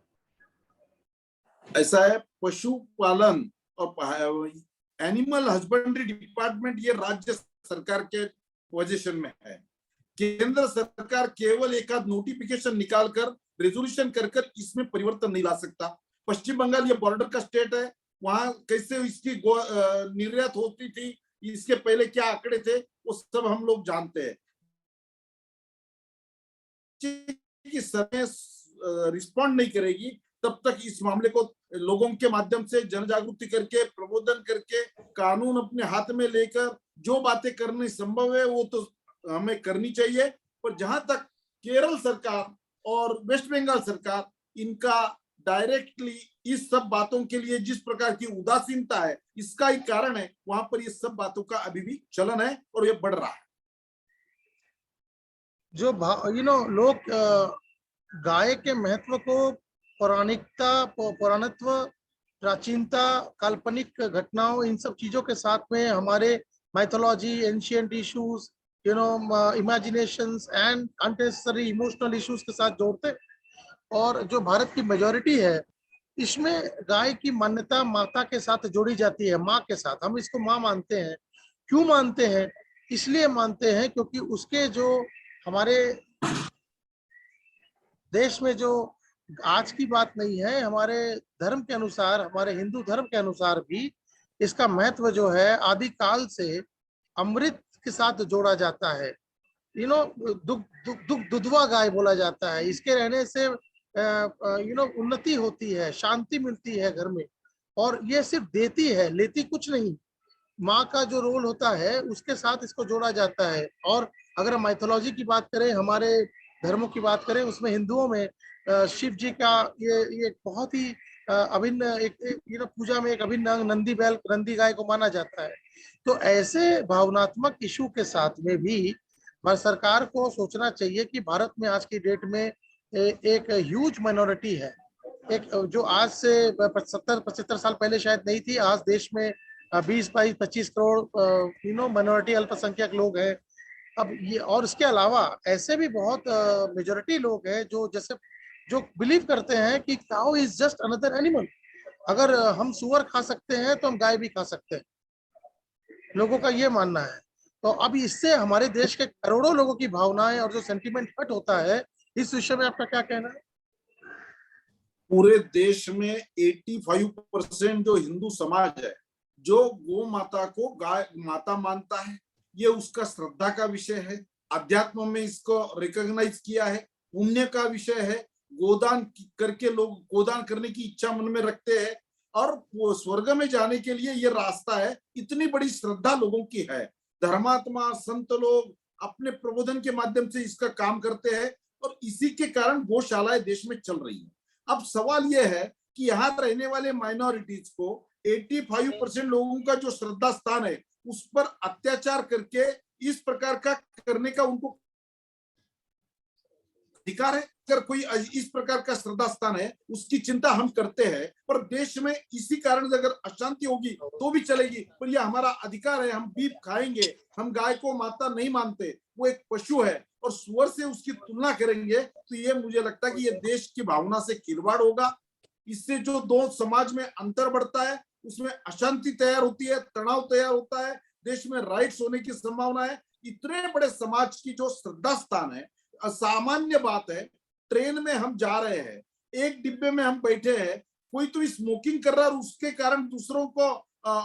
ऐसा है, पशुपालन और एनिमल हस्बेंड्री डिपार्टमेंट ये राज्य सरकार के पोजीशन में है। केंद्र सरकार केवल एक आध नोटिफिकेशन निकालकर रेजोल्यूशन कर इसमें परिवर्तन नहीं ला सकता। पश्चिम बंगाल ये बॉर्डर का स्टेट है, वहां कैसे इसकी निर्यात होती थी, इसके पहले क्या आंकड़े थे, वो सब हम लोग जानते हैं। कि समय रिस्पॉन्ड नहीं करेगी तब तक इस मामले को लोगों के माध्यम से जन जागृति करके, प्रबोधन करके, कानून अपने हाथ में लेकर जो बातें करनी संभव है वो तो हमें करनी चाहिए। पर जहां तक केरल सरकार और वेस्ट बंगाल सरकार, इनका डायरेक्टली इस सब बातों के लिए जिस प्रकार की उदासीनता है, इसका ही कारण है वहां पर ये सब बातों का अभी भी चलन है और ये बढ़ रहा है। जो लोग गाय के महत्व को पौराणित्व, प्राचीनता, काल्पनिक घटनाओं, इन सब चीजों के साथ में हमारे mythology, ancient issues, imaginations and unnecessary emotional issues के साथ जोड़ते। और जो भारत की मेजोरिटी है, इसमें गाय की मान्यता माता के साथ जोड़ी जाती है, माँ के साथ। हम इसको माँ मानते हैं। क्यों मानते हैं? इसलिए मानते हैं क्योंकि उसके जो हमारे देश में जो आज की बात नहीं है, हमारे धर्म के अनुसार, हमारे हिंदू धर्म के अनुसार भी इसका महत्व जो है आदिकाल से अमृत के साथ जोड़ा जाता है। दुधवा गाय बोला जाता है। इसके रहने से उन्नति होती है, शांति मिलती है घर में। और ये सिर्फ देती है, लेती कुछ नहीं। माँ का जो रोल होता है उसके साथ इसको जोड़ा जाता है। और अगर हम माइथोलॉजी की बात करें, हमारे धर्मों की बात करें, उसमें हिंदुओं में शिव जी का ये बहुत ही अभिन्न एक पूजा में एक अभिन्न अंग नंदी गाय को माना जाता है। तो ऐसे भावनात्मक इशू के साथ में भी भारत सरकार को सोचना चाहिए कि भारत में आज की डेट में एक ह्यूज माइनॉरिटी है, एक जो आज से 75 साल पहले शायद नहीं थी। आज देश में 20-22-25 करोड़ माइनॉरिटी, अल्पसंख्यक लोग हैं। अब ये, और इसके अलावा ऐसे भी बहुत मेजोरिटी लोग हैं जो बिलीव करते हैं कि cow is just another animal. अगर हम सुअर खा सकते हैं तो हम गाय भी खा सकते हैं, लोगों का ये मानना है। तो अब इससे हमारे देश के करोड़ों लोगों की भावनाएं और जो सेंटिमेंट हट होता है, इस विषय में आपका क्या कहना है? पूरे देश में 85% जो हिंदू समाज है, जो गौ माता को गाय माता मानता है, ये उसका श्रद्धा का विषय है। अध्यात्म में इसको रिकॉग्नाइज किया है, पुण्य का विषय है। गोदान करके लोग गोदान करने की इच्छा मन में रखते हैं और स्वर्ग में जाने के लिए ये रास्ता है। इतनी बड़ी श्रद्धा लोगों की है। धर्मात्मा संत लोग अपने प्रबोधन के माध्यम से इसका काम करते हैं और इसी के कारण गौशालाएं देश में चल रही है। अब सवाल यह है कि यहाँ रहने वाले माइनॉरिटीज को 85% लोगों का जो श्रद्धा स्थान है उस पर अत्याचार करके इस प्रकार का करने का उनको अधिकार है। अगर कोई इस प्रकार का श्रद्धा स्थान है उसकी चिंता हम करते हैं, पर देश में इसी कारण अगर अशांति होगी तो भी चलेगी। पर यह हमारा अधिकार है, हम बीफ खाएंगे। हम गाय को माता नहीं मानते, वो एक पशु है और सुअर से उसकी तुलना करेंगे तो ये मुझे लगता है कि ये देश की भावना से खिलवाड़ होगा। इससे जो दो समाज में अंतर बढ़ता है उसमें अशांति तैयार होती है, तनाव तैयार होता है, देश में राइट्स होने की संभावना है। इतने बड़े समाज की जो श्रद्धा स्थान है, असामान्य बात है। ट्रेन में हम जा रहे हैं, एक डिब्बे में हम बैठे हैं, कोई तो स्मोकिंग कर रहा है और उसके कारण दूसरों को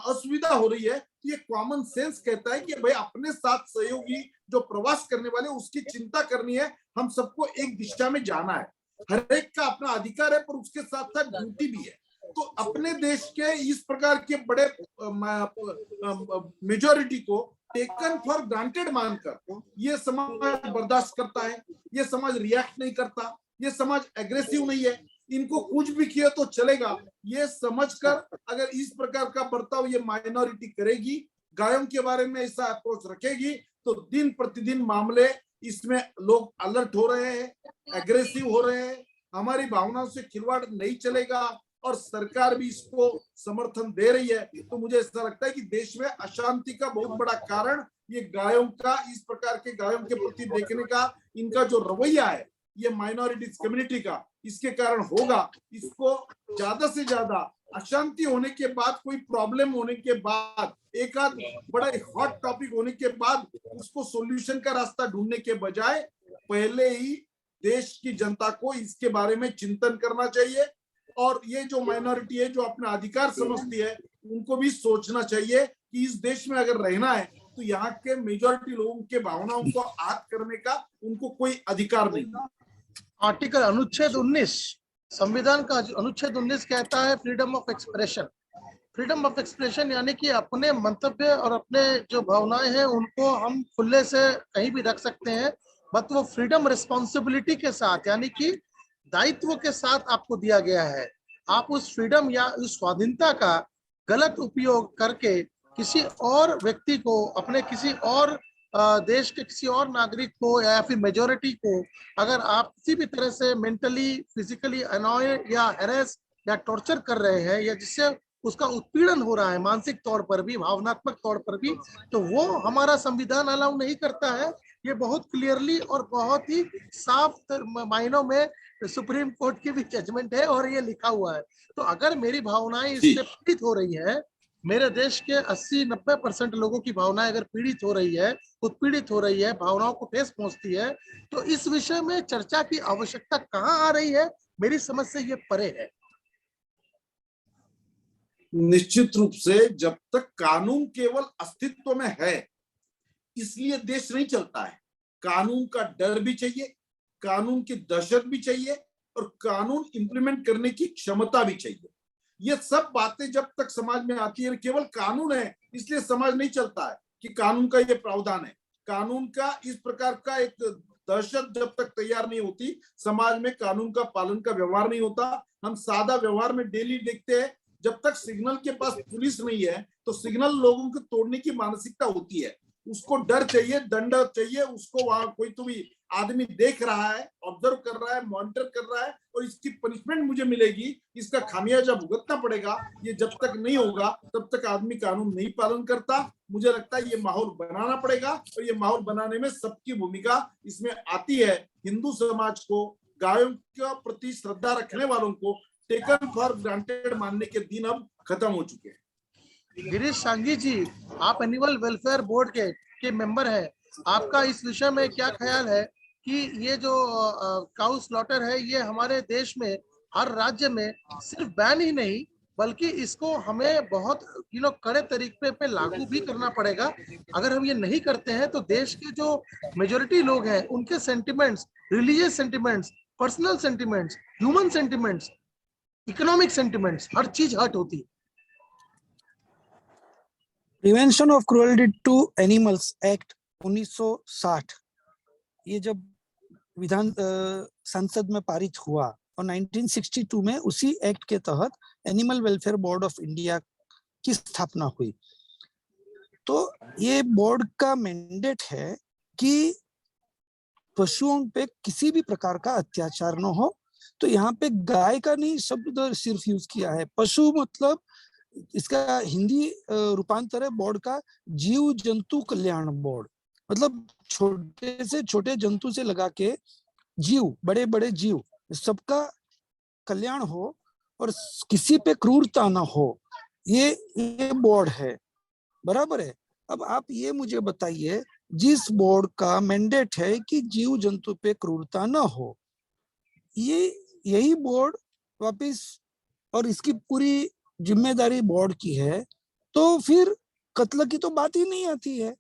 असुविधा हो रही है। तो ये कॉमन सेंस कहता है कि भाई अपने साथ सहयोगी जो प्रवास करने वाले उसकी चिंता करनी है। हम सबको एक दिशा में जाना है, हर एक का अपना अधिकार है, पर उसके साथ साथ ड्यूटी भी है। तो अपने देश के इस प्रकार के बड़े मेजोरिटी को टेकन फॉर ग्रांटेड मानकर ये समाज बर्दाश्त करता है, ये समाज रिएक्ट नहीं करता, ये समाज एग्रेसिव नहीं है, इनको कुछ भी किया तो चलेगा, ये समझकर अगर इस प्रकार का बर्ताव ये माइनॉरिटी करेगी, गायों के बारे में ऐसा अप्रोच रखेगी, तो दिन प्रतिदिन मामले इसमें लोग अलर्ट हो रहे हैं, एग्रेसिव हो रहे हैं। हमारी भावनाओं से खिलवाड़ नहीं चलेगा और सरकार भी इसको समर्थन दे रही है। तो मुझे ऐसा लगता है कि देश में अशांति का बहुत बड़ा कारण ये गायों का, इस प्रकार के गायों के प्रति देखने का इनका जो रवैया है, ये माइनॉरिटीज कम्युनिटी का, इसके कारण होगा। इसको ज्यादा से ज्यादा अशांति होने के बाद, कोई प्रॉब्लम होने के बाद, एक आध बड़ा हॉट टॉपिक होने के बाद उसको सॉल्यूशन का रास्ता ढूंढने के बजाय पहले ही देश की जनता को इसके बारे में चिंतन करना चाहिए। और ये जो माइनॉरिटी है, जो अपना अधिकार समझती है, उनको भी सोचना चाहिए कि इस देश में अगर रहना है तो यहाँ के मेजॉरिटी लोगों के भावनाओं को आग करने का उनको कोई अधिकार नहीं। आर्टिकल अनुच्छेद 19 संविधान का अनुच्छेद 19 कहता है freedom of expression. Freedom of expression यानी कि अपने मंतव्य और अपने जो भावनाएं हैं उनको हम खुले से कहीं भी रख सकते हैं, बट वो फ्रीडम रिस्पॉन्सिबिलिटी के साथ, यानी कि दायित्व के साथ आपको दिया गया है। आप उस फ्रीडम या उस स्वाधीनता का गलत उपयोग करके किसी और व्यक्ति को, अपने किसी और देश के किसी और नागरिक को या फिर मेजोरिटी को अगर आप किसी भी तरह से मेंटली, फिजिकली अनॉय या हैरेस या टॉर्चर कर रहे हैं, या जिससे उसका उत्पीड़न हो रहा है मानसिक तौर पर भी, भावनात्मक तौर पर भी, तो वो हमारा संविधान अलाउ नहीं करता है। ये बहुत क्लियरली और बहुत ही साफ मायनों में सुप्रीम कोर्ट की भी जजमेंट है और ये लिखा हुआ है। तो अगर मेरी भावनाएं इससे पीड़ित हो रही है, मेरे देश के 80-90% लोगों की भावनाएं अगर पीड़ित हो रही है, उत्पीड़ित हो रही है, भावनाओं को ठेस पहुंचती है, तो इस विषय में चर्चा की आवश्यकता कहाँ आ रही है? मेरी समझ से ये परे है। निश्चित रूप से जब तक कानून केवल अस्तित्व में है, इसलिए देश नहीं चलता है। कानून का डर भी चाहिए, कानून की दहशत भी चाहिए और कानून इंप्लीमेंट करने की क्षमता भी चाहिए। ये सब बातें जब तक समाज में आती है, केवल कानून है इसलिए समाज नहीं चलता है कि कानून का ये प्रावधान है। कानून का इस प्रकार का एक दहशत जब तक तैयार नहीं होती, समाज में कानून का पालन का व्यवहार नहीं होता। हम सादा व्यवहार में डेली देखते हैं, जब तक सिग्नल के पास पुलिस नहीं है तो सिग्नल लोगों को तोड़ने की मानसिकता होती है। उसको डर चाहिए, दंड चाहिए, उसको वहां कोई तो भी आदमी देख रहा है, ऑब्जर्व कर रहा है, मॉनिटर कर रहा है और इसकी पनिशमेंट मुझे मिलेगी, इसका खामियाजा भुगतना पड़ेगा। ये जब तक नहीं होगा तब तक आदमी कानून नहीं पालन करता। मुझे लगता है ये माहौल बनाना पड़ेगा और ये माहौल बनाने में सबकी भूमिका इसमें आती है। हिंदू समाज को, गायों के प्रति श्रद्धा रखने वालों को टेकन फॉर ग्रांटेड मानने के दिन अब खत्म हो चुके हैं। गिरीश सांघी जी, आप एनिमल वेलफेयर बोर्ड के मेंबर हैं, आपका इस विषय में क्या ख्याल है कि ये जो काउ स्लॉटर है, ये हमारे देश में हर राज्य में सिर्फ बैन ही नहीं बल्कि इसको हमें बहुत कड़े तरीके पे लागू भी करना पड़ेगा। अगर हम ये नहीं करते हैं तो देश के जो मेजोरिटी लोग हैं उनके sentiments, religious sentiments, personal sentiments, human sentiments, economic sentiments, हर चीज हर्ट होती है। Prevention of cruelty to animals act 1960 ये जब विधान संसद में पारित हुआ और 1962 में उसी एक्ट के तहत animal welfare board of India की स्थापना हुई। तो ये बोर्ड का मैंडेट है कि पशुओं पे किसी भी प्रकार का अत्याचार न हो। तो यहाँ पे गाय का नहीं शब्द सिर्फ यूज किया है, पशु मतलब इसका हिंदी रूपांतर है बोर्ड का जीव जंतु कल्याण बोर्ड, मतलब छोटे से छोटे जंतु से लगा के जीव, बड़े बड़े जीव, सबका कल्याण हो और किसी पे क्रूरता ना हो, ये बोर्ड है, बराबर है। अब आप ये मुझे बताइए, जिस बोर्ड का मैंडेट है कि जीव जंतु पे क्रूरता ना हो, यही बोर्ड वापिस और इसकी पूरी जिम्मेदारी बोर्ड की है, तो फिर कत्ल की तो बात ही नहीं आती है।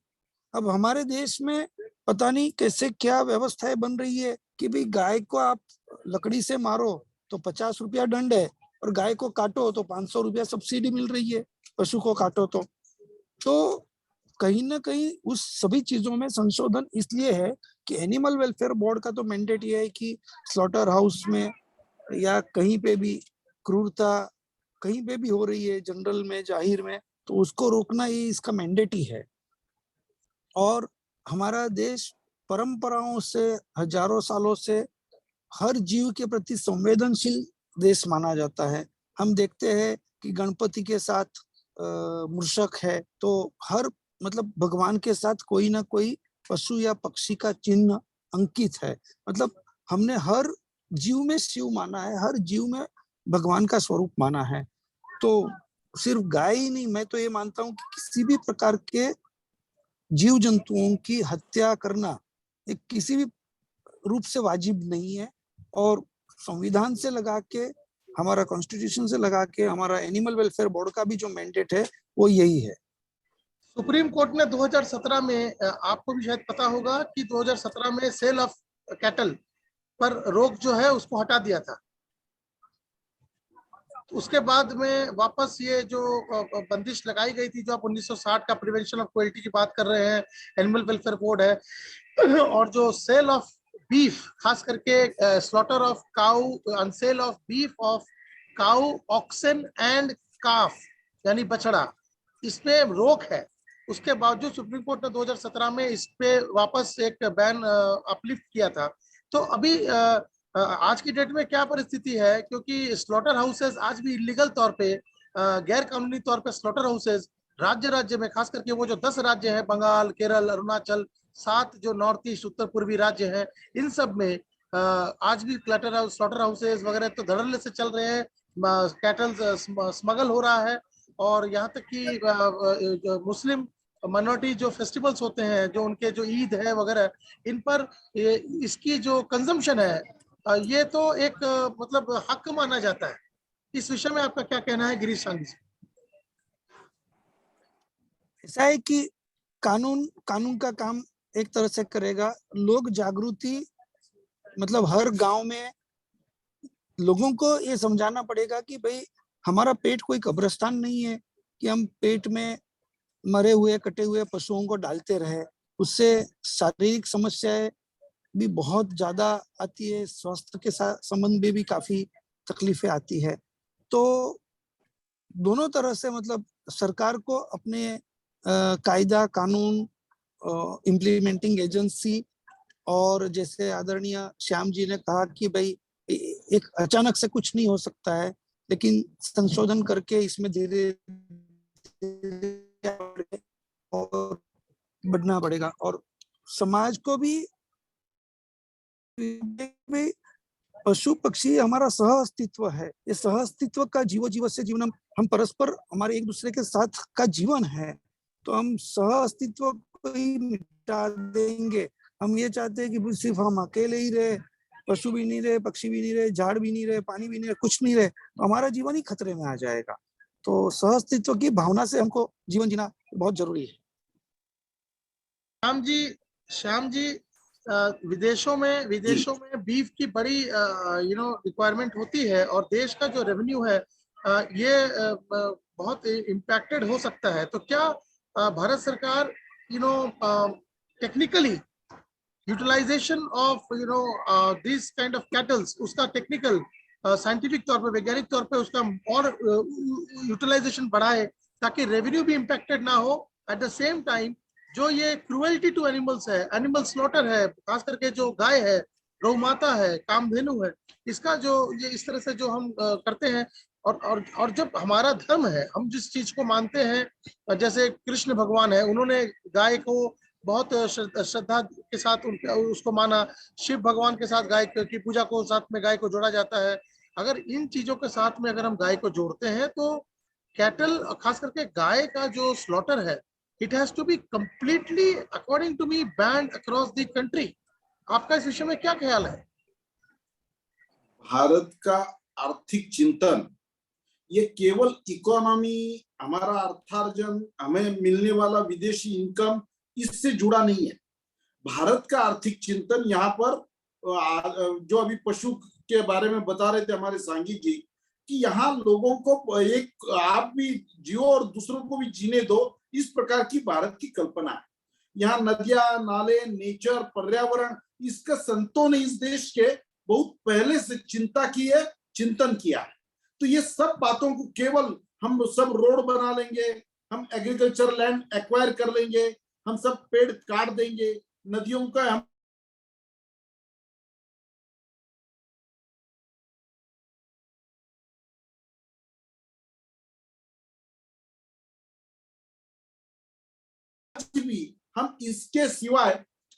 अब हमारे देश में पता नहीं कैसे क्या व्यवस्थाएं बन रही है कि भाई गाय को आप लकड़ी से मारो तो 50 रुपया दंड है और गाय को काटो तो 500 रुपया सब्सिडी मिल रही है, पशु को काटो तो कहीं ना कहीं उस सभी चीजों में संशोधन इसलिए है कि एनिमल वेलफेयर बोर्ड का तो मैंडेट ये है कि स्लॉटर हाउस में या कहीं पे भी क्रूरता कहीं पे भी हो रही है, जनरल में, जाहिर में, तो उसको रोकना ये इसका मैंडेट ही है। और हमारा देश परंपराओं से, हजारों सालों से हर जीव के प्रति संवेदनशील देश माना जाता है। हम देखते हैं कि गणपति के साथ मूषक है, तो हर मतलब भगवान के साथ कोई ना कोई पशु या पक्षी का चिन्ह अंकित है। मतलब हमने हर जीव में शिव माना है, हर जीव में भगवान का स्वरूप माना है। तो सिर्फ गाय ही नहीं, मैं तो ये मानता हूँ कि किसी भी प्रकार के जीव जंतुओं की हत्या करना एक किसी भी रूप से वाजिब नहीं है। और संविधान से लगा के, हमारा कॉन्स्टिट्यूशन से लगा के, हमारा एनिमल वेलफेयर बोर्ड का भी जो मैंडेट है वो यही है। सुप्रीम कोर्ट ने 2017 में आपको भी शायद पता होगा कि 2017 में सेल ऑफ कैटल पर रोक जो है उसको हटा दिया था। उसके बाद में वापस ये जो बंदिश लगाई गई थी, जो आप 1960 का प्रिवेंशन ऑफ क्रुएल्टी की बात कर रहे हैं, एनिमल वेलफेयर बोर्ड है, और जो सेल ऑफ बीफ, खास करके slaughter of cow, sale of beef of cow, oxen and calf यानी बछड़ा, इसमें रोक है। उसके बावजूद सुप्रीम कोर्ट ने 2017 में इस पे वापस एक बैन अपलिफ्ट किया था। तो अभी आज की डेट में क्या परिस्थिति है, क्योंकि स्लॉटर हाउसेस आज भी इलीगल तौर पे, गैर कानूनी तौर पे स्लॉटर हाउसेस राज्य राज्य में, खास करके वो जो 10 राज्य हैं, बंगाल, केरल, अरुणाचल, 7 जो नॉर्थ ईस्ट उत्तर पूर्वी राज्य हैं, इन सब में आज भी क्लटर हाउस, स्लॉटर हाउसेस वगैरह तो धड़ल्ले से चल रहे हैं। कैटल स्मगल हो रहा है। और यहाँ तक कि मुस्लिम माइनॉरिटी जो फेस्टिवल्स होते हैं, जो उनके जो ईद है वगैरह, इन पर इसकी जो कंजम्पशन है, ये तो एक मतलब हक माना जाता है। इस विषय में आपका क्या कहना है गिरीश सांगी जी? ऐसा है कि कानून का काम एक तरह से करेगा, लोग जागृति, मतलब हर गांव में लोगों को ये समझाना पड़ेगा कि भाई हमारा पेट कोई कब्रिस्तान नहीं है कि हम पेट में मरे हुए कटे हुए पशुओं को डालते रहे। उससे शारीरिक समस्याएं भी बहुत ज्यादा आती है, स्वास्थ्य के साथ संबंध में भी काफी तकलीफें आती है। तो दोनों तरह से मतलब सरकार को अपने कायदा कानून, इम्प्लीमेंटिंग एजेंसी, और जैसे आदरणीय श्याम जी ने कहा कि भाई एक अचानक से कुछ नहीं हो सकता है, लेकिन संशोधन करके इसमें धीरे और बढ़ना पड़ेगा। और समाज को भी पशु पक्षी हमारा सह अस्तित्व है। ये सह अस्तित्व का जीव से जीवन, हम परस्पर हमारे एक दूसरे के साथ का जीवन है। तो हम सह अस्तित्व को ही मिटा देंगे। हम ये चाहते हैं कि सिर्फ हम अकेले ही रहे, पशु भी नहीं रहे, पक्षी भी नहीं रहे, झाड़ भी नहीं रहे, पानी भी नहीं रहे, कुछ नहीं रहे, तो हमारा जीवन ही खतरे में आ जाएगा। तो सह अस्तित्व की भावना से हमको जीवन जीना बहुत जरूरी है। श्याम जी, विदेशों में बीफ की बड़ी रिक्वायरमेंट होती है, और देश का जो रेवेन्यू है ये बहुत इम्पैक्टेड हो सकता है। तो क्या भारत सरकार technically utilization of this kind of cattles, उसका टेक्निकल साइंटिफिक तौर पे, वैज्ञानिक तौर पे उसका और यूटिलाइजेशन बढ़ाए, ताकि रेवेन्यू भी इम्पैक्टेड ना हो, एट द सेम टाइम जो ये क्रुएल्टी टू एनिमल्स है, एनिमल स्लॉटर है, खास करके जो गाय है, गौ माता है, कामधेनु है, इसका जो ये इस तरह से जो हम करते हैं, और जब हमारा धर्म है, हम जिस चीज को मानते हैं, जैसे कृष्ण भगवान है, उन्होंने गाय को बहुत श्रद्धा के साथ उसको माना। शिव भगवान के साथ गाय की पूजा को, साथ में गाय को जोड़ा जाता है। अगर इन चीजों के साथ में अगर हम गाय को जोड़ते हैं, तो कैटल, खास करके गाय का जो स्लॉटर है, it has to be completely according to me banned across the country. आपका इस विषय में क्या ख्याल है? भारत का आर्थिक चिंतन ये केवल इकोनॉमी, हमारा अर्थार्जन, हमें मिलने वाला विदेशी इनकम, इससे जुड़ा नहीं है। भारत का आर्थिक चिंतन यहाँ पर जो अभी पशु के बारे में बता रहे थे हमारे सांगी जी, कि यहाँ लोगों को एक आप भी जियो और दूसरों को भी जीने दो, इस प्रकार की भारत की कल्पना है। यहाँ नदियां, नाले, नेचर, पर्यावरण, इसका संतों ने इस देश के बहुत पहले से चिंता की है, चिंतन किया है। तो ये सब बातों को केवल हम सब रोड बना लेंगे, हम एग्रीकल्चर लैंड एक्वायर कर लेंगे, हम सब पेड़ काट देंगे, नदियों का हम भी हम इसके सिवाय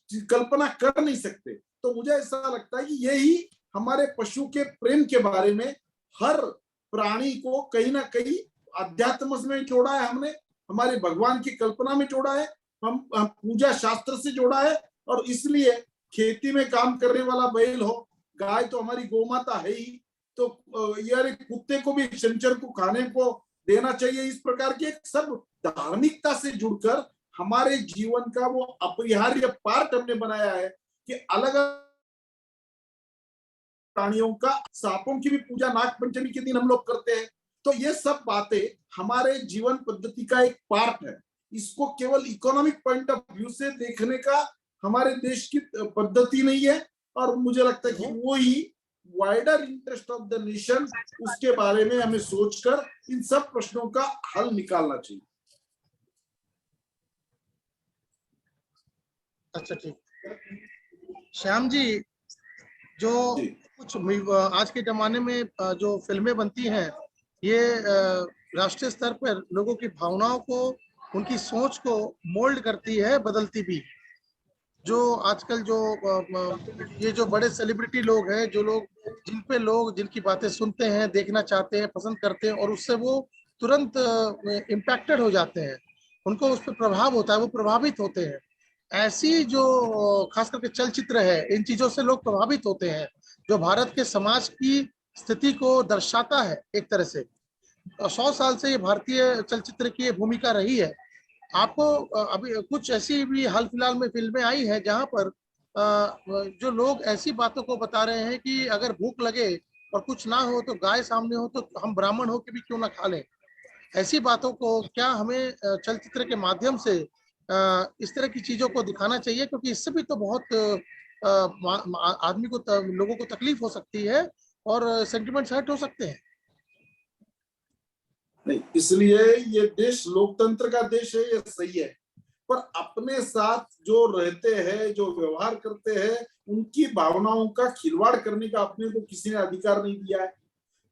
कल्पना कर नहीं सकते। तो मुझे ऐसा लगता है कि यही हमारे पशु के प्रेम के बारे में हर प्राणी को कहीं ना कहीं अध्यात्म में जोड़ा है, हमने हमारे भगवान की कल्पना में जोड़ा है, हम पूजा शास्त्र से जोड़ा है। और इसलिए खेती में काम करने वाला बैल हो, गाय तो हमारी गौमाता है ही, तो यार कुत्ते को भी शनिचर को खाने को देना चाहिए। इस प्रकार के सब धार्मिकता से जुड़कर हमारे जीवन का वो अपरिहार्य पार्ट हमने बनाया है कि अलग अलग प्राणियों का, सांपों की भी पूजा नाग पंचमी के दिन हम लोग करते हैं। तो ये सब बातें हमारे जीवन पद्धति का एक पार्ट है। इसको केवल इकोनॉमिक पॉइंट ऑफ व्यू से देखने का हमारे देश की पद्धति नहीं है। और मुझे लगता है कि वो ही wider interest of the nation, उसके बारे में हमें सोचकर इन सब प्रश्नों का हल निकालना चाहिए। अच्छा ठीक। श्याम जी, जो कुछ आज के जमाने में जो फिल्में बनती हैं, ये राष्ट्रीय स्तर पर लोगों की भावनाओं को, उनकी सोच को मोल्ड करती है, बदलती भी। जो आजकल जो ये जो बड़े सेलिब्रिटी लोग हैं, जो लोग जिन पे लोग जिनकी बातें सुनते हैं, देखना चाहते हैं, पसंद करते हैं, और उससे वो तुरंत इम्पैक्टेड हो जाते हैं, उनको उस पर प्रभाव होता है, वो प्रभावित होते हैं। ऐसी जो खास करके चलचित्र है, इन चीजों से लोग प्रभावित होते हैं, जो भारत के समाज की स्थिति को दर्शाता है एक तरह से। 100 साल से ये भारतीय चलचित्र की भूमिका रही है। आपको अभी कुछ ऐसी भी हाल फिलहाल में फिल्में आई हैं जहां पर जो लोग ऐसी बातों को बता रहे हैं कि अगर भूख लगे और कुछ ना हो तो गाय सामने हो तो हम ब्राह्मण हो के भी क्यों ना खा लें। ऐसी बातों को क्या हमें चलचित्र के माध्यम से इस तरह की चीजों को दिखाना चाहिए, क्योंकि इससे भी तो बहुत आदमी को, लोगों को तकलीफ हो सकती है और सेंटिमेंट्स हर्ट हो सकते हैं। नहीं, इसलिए ये देश लोकतंत्र का देश है, ये सही है, पर अपने साथ जो रहते हैं, जो व्यवहार करते हैं, उनकी भावनाओं का खिलवाड़ करने का अपने को किसी ने अधिकार नहीं दिया है।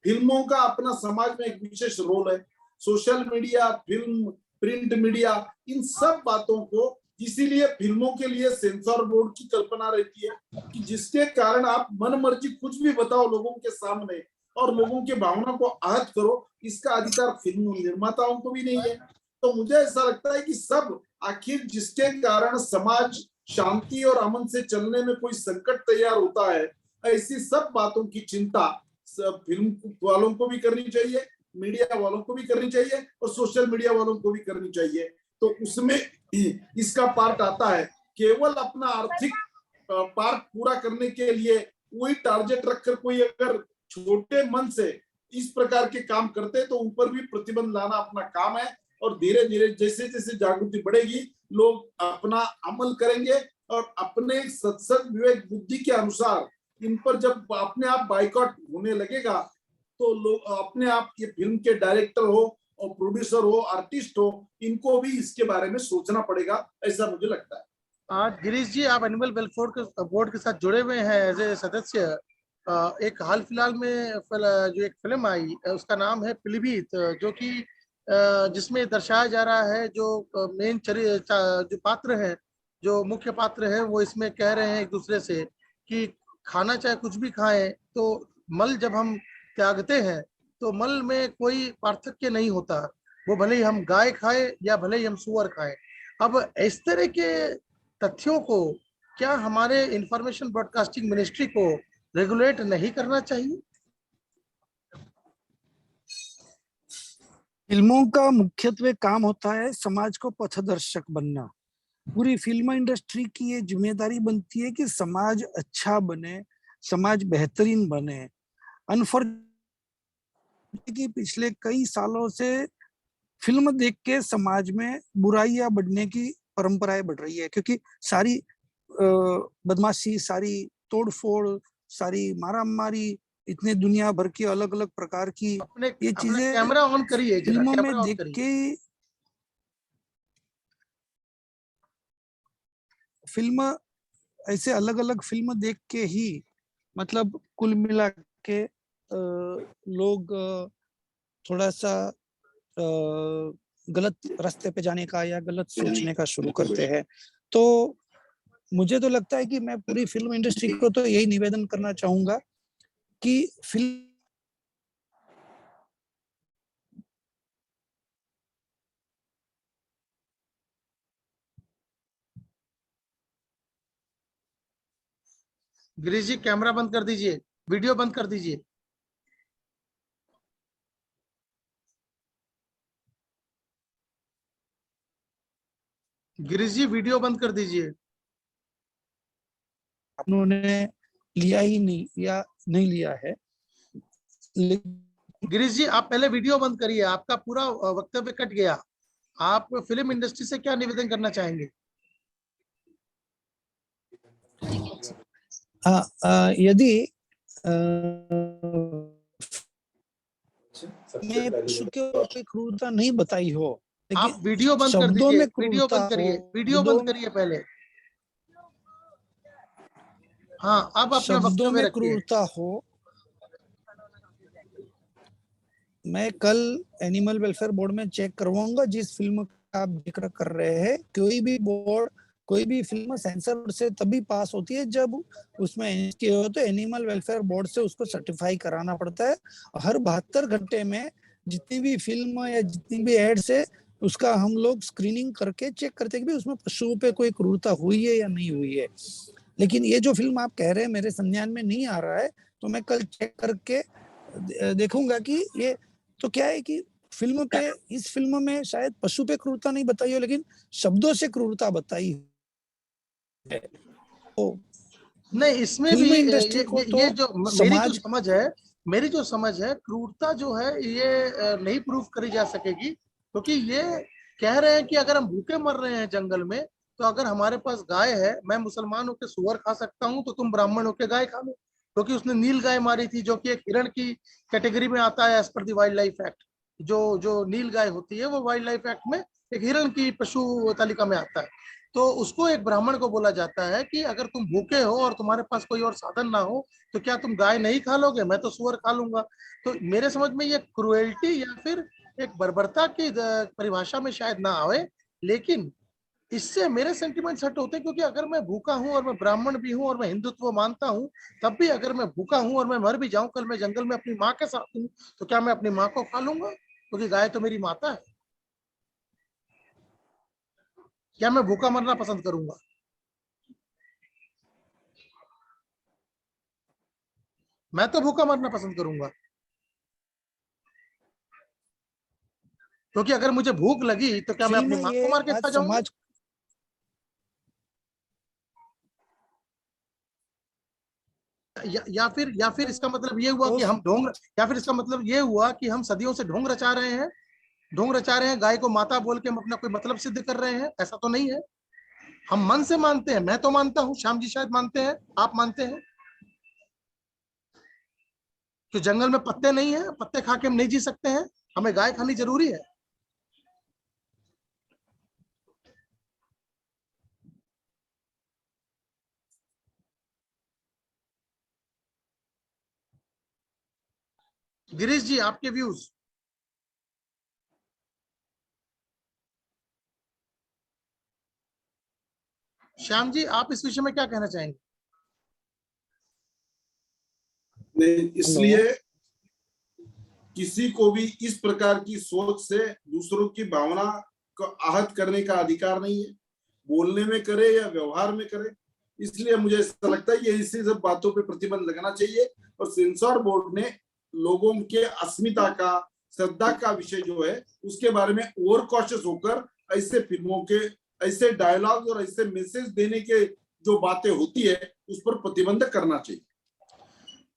फिल्मों का अपना समाज में एक विशेष रोल है। Social media, film, print media, इन सब बातों को, इसीलिए फिल्मों के लिए सेंसर बोर्ड की कल्पना रहती है कि जिसके कारण आप मन मर्जी कुछ भी बताओ लोगों के सामने और लोगों के भावना को आहत करो, इसका अधिकार फिल्म निर्माताओं को भी नहीं है। तो मुझे ऐसा लगता है कि सब आखिर जिसके कारण समाज शांति और अमन से चलने में कोई संकट तैयार होता है, ऐसी सब बातों की चिंता फिल्म वालों को भी करनी चाहिए, मीडिया वालों को भी करनी चाहिए और सोशल मीडिया वालों को भी करनी चाहिए। तो उसमें इसका पार्ट आता है, केवल अपना आर्थिक पार्ट पूरा करने के लिए वही टारगेट रखकर कोई अगर छोटे मन से इस प्रकार के काम करते तो उन पर भी प्रतिबंध लाना अपना काम है। और धीरे धीरे जैसे जैसे जागृति बढ़ेगी, लोग अपना अमल करेंगे और अपने सत्संग विवेक बुद्धि के अनुसार इन पर जब अपने आप बाइकआउट होने लगेगा तो लोग अपने आप, ये फिल्म के डायरेक्टर हो और प्रोड्यूसर हो, आर्टिस्ट हो, इनको भी इसके बारे में सोचना पड़ेगा, ऐसा मुझे लगता है। आज गिरीश जी, आप एनिमल वेलफेयर बोर्ड के साथ जुड़े हुए हैं एज ए सदस्य। एक हाल फिलहाल में जो एक फिल्म आई, उसका नाम है पीलीभीत, जो कि जिसमें दर्शाया जा रहा है जो मेन जो पात्र हैं, जो मुख्य पात्र हैं, वो इसमें कह रहे हैं एक दूसरे से कि खाना चाहे कुछ भी खाएं, तो मल जब हम त्यागते हैं तो मल में कोई पार्थक्य नहीं होता, वो भले ही हम गाय खाएं या भले ही हम सुअर खाएं। अब इस तरह के तथ्यों को क्या हमारे इंफॉर्मेशन ब्रॉडकास्टिंग मिनिस्ट्री को रेगुलेट नहीं करना चाहिए? फिल्मों का मुख्यत्वे काम होता है समाज को पथदर्शक बनना। पूरी फिल्म इंडस्ट्री की ये जिम्मेदारी बनती है कि समाज अच्छा बने, समाज बेहतरीन बने। अनफॉर्चुनेटली कि पिछले कई सालों से फिल्म देख के समाज में बुराइयां बढ़ने की परंपराएं बढ़ रही है, क्योंकि सारी बदमाशी, सारी तोड़फोड़, सारी मारामारी, इतने दुनिया भर की अलग अलग प्रकार की ये चीजें कैमरा ऑन करिए, फिल्मों में देख के फिल्म ऐसे अलग अलग फिल्म देख के ही मतलब कुल मिला के लोग थोड़ा सा गलत रास्ते पे जाने का या गलत सोचने का शुरू करते हैं। तो मुझे तो लगता है कि मैं पूरी फिल्म इंडस्ट्री को तो यही निवेदन करना चाहूंगा कि फिल्म गिरीश जी कैमरा बंद कर दीजिए, वीडियो बंद कर दीजिए। गिरीश जी वीडियो बंद कर दीजिए। उन्होंने लिया ही नहीं या नहीं लिया है। गिरीश जी आप पहले वीडियो बंद करिए, आपका पूरा वक्तव्य कट गया। आप फिल्म इंडस्ट्री से क्या निवेदन करना चाहेंगे? यदि मैं पशु के ऊपर क्रूरता नहीं बताई हो, आप लेकिन वीडियो बंद कर शब्दों दीजिए, में वीडियो क्रूरता बंद करिए, हो, वीडियो बंद करिए पहले। हाँ अब अपना शब्दों वक्तव्य में रखिए। क्रूरता हो। मैं कल एनिमल वेलफेयर बोर्ड में चेक करवाऊंगा जिस फिल्म का आप जिक्र कर रहे हैं। कोई भी फिल्म सेंसर से तभी पास होती है जब उसमें एनएचटी हो, तो एनिमल वेलफेयर बोर्ड से उसको सर्टिफाई कराना पड़ता है। हर 72 घंटे में जितनी भी फिल्म या जितनी भी एड्स है उसका हम लोग स्क्रीनिंग करके चेक करते हैं कि उसमें पशुओं पे कोई क्रूरता हुई है या नहीं हुई है। लेकिन ये जो फिल्म आप कह रहे हैं मेरे संज्ञान में नहीं आ रहा है, तो मैं कल चेक करके देखूंगा कि ये तो क्या है कि फिल्म पे, इस फिल्म में शायद पशु पे क्रूरता नहीं बताई हो, लेकिन शब्दों से क्रूरता बताई है। तो नहीं इसमें भी फिल्म इंडस्ट्री को तो ये जो समाज मेरी जो समझ है क्रूरता जो है ये नहीं प्रूव करी जा सकेगी, क्योंकि ये कह रहे हैं कि अगर हम भूखे मर रहे हैं जंगल में, तो अगर हमारे पास गाय है, मैं मुसलमान होकर सुअर खा सकता हूं, तो तुम ब्राह्मण होकर गाय खा लो, क्योंकि उसने नील गाय मारी थी जो कि एक हिरण की कैटेगरी में आता है एज पर दी वाइल्ड लाइफ एक्ट। जो जो नील गाय होती है वो वाइल्ड लाइफ एक्ट में एक हिरण की पशु तालिका में आता है। तो उसको एक ब्राह्मण को बोला जाता है कि अगर तुम भूखे हो और तुम्हारे पास कोई और साधन ना हो, तो क्या तुम गाय नहीं खा लोगे? मैं तो सुअर खा लूंगा। तो मेरे समझ में ये क्रुएल्टी या फिर एक बर्बरता की परिभाषा में शायद ना आए, लेकिन इससे मेरे सेंटिमेंट्स हट होते हैं, क्योंकि अगर मैं भूखा हूं और मैं ब्राह्मण भी हूं और मैं हिंदुत्व मानता हूं, तब भी अगर मैं भूखा हूं और मैं मर भी जाऊं कल मैं जंगल में अपनी माँ के साथ हूं, तो क्या मैं अपनी माँ को खा लूंगा? क्योंकि गाय तो मेरी माता है। क्या मैं भूखा मरना पसंद करूंगा? मैं तो भूखा मरना पसंद करूंगा, क्योंकि अगर मुझे भूख लगी तो क्या मैं अपनी फिल्म माँ ये को मार के आज खा जाऊंगा? समाज या फिर इसका मतलब ये हुआ को कि हम ढोंग, या फिर इसका मतलब ये हुआ कि हम सदियों से ढोंग रचा रहे हैं, ढोंग रचा रहे हैं, गाय को माता बोल के हम अपना कोई मतलब सिद्ध कर रहे हैं? ऐसा तो नहीं है। हम मन से मानते हैं, मैं तो मानता हूँ, श्याम जी शायद मानते हैं, आप मानते हैं कि जंगल में पत्ते नहीं है, पत्ते खा के हम नहीं जी सकते हैं, हमें गाय खानी जरूरी है। गिरीश जी आपके व्यूज। श्याम जी आप इस विषय में क्या कहना चाहेंगे? नहीं, हेलो, इसलिए किसी को भी इस प्रकार की सोच से दूसरों की भावना को आहत करने का अधिकार नहीं है, बोलने में करे या व्यवहार में करे। इसलिए मुझे ऐसा लगता है कि इसी सब बातों पे प्रतिबंध लगाना चाहिए, और सेंसर बोर्ड ने लोगों के अस्मिता का, श्रद्धा का विषय जो है उसके बारे में ओवर कॉशियस होकर ऐसे फिल्मों के, ऐसे डायलॉग और ऐसे मैसेज देने के जो बातें होती है उस पर प्रतिबंध करना चाहिए।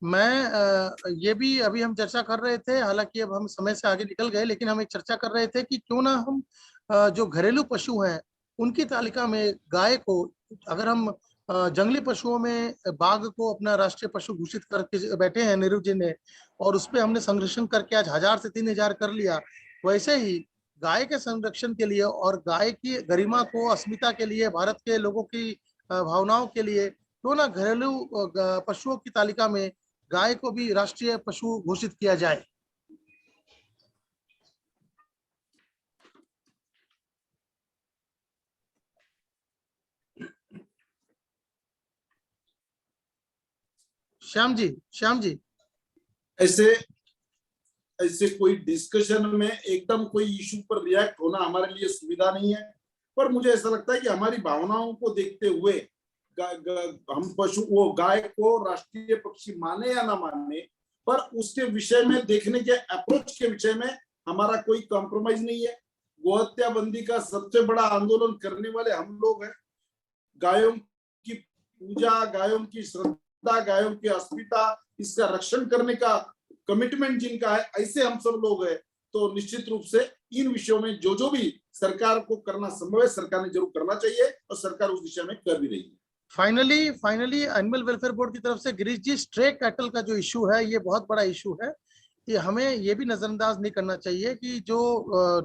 मैं ये भी अभी हम चर्चा कर रहे थे, हालांकि अब हम समय से आगे निकल गए, लेकिन हम एक चर्चा कर रहे थे कि क्यों ना हम जो घरेलू पशु हैं उनकी तालिका में गाय को, अगर हम जंगली पशुओं में बाघ को अपना राष्ट्रीय पशु घोषित करके बैठे हैं नेहरू जी ने, और उस पर हमने संरक्षण करके आज 1000 से 3000 कर लिया, वैसे ही गाय के संरक्षण के लिए और गाय की गरिमा को, अस्मिता के लिए, भारत के लोगों की भावनाओं के लिए क्यों ना घरेलू पशुओं की तालिका में गाय को भी राष्ट्रीय पशु घोषित किया जाए। श्याम जी ऐसे ऐसे कोई डिस्कशन में एकदम कोई इशू पर रिएक्ट होना हमारे लिए सुविधा नहीं है, पर मुझे ऐसा लगता है कि हमारी भावनाओं को देखते हुए हम वो गाय को राष्ट्रीय पक्षी माने या ना माने, पर उसके विषय में देखने के अप्रोच के विषय में हमारा कोई कॉम्प्रोमाइज नहीं है। गोहत्या बंदी का सबसे बड़ा आंदोलन करने वाले हम लोग हैं। गायों की पूजा, गायों की श्रद्धा, गायों की अस्मिता, इसका रक्षण करने का कमिटमेंट जिनका है, ऐसे हम सब लोग हैं। तो निश्चित रूप से इन विषयों में जो भी सरकार को करना संभव है, सरकार ने जरूर करना चाहिए और सरकार उस दिशा में कर भी रही है। फाइनली एनिमल वेलफेयर बोर्ड की तरफ से गिरीश जी, स्ट्रे कैटल का जो इशू है ये बहुत बड़ा इशू है। ये हमें ये भी नजरअंदाज नहीं करना चाहिए कि जो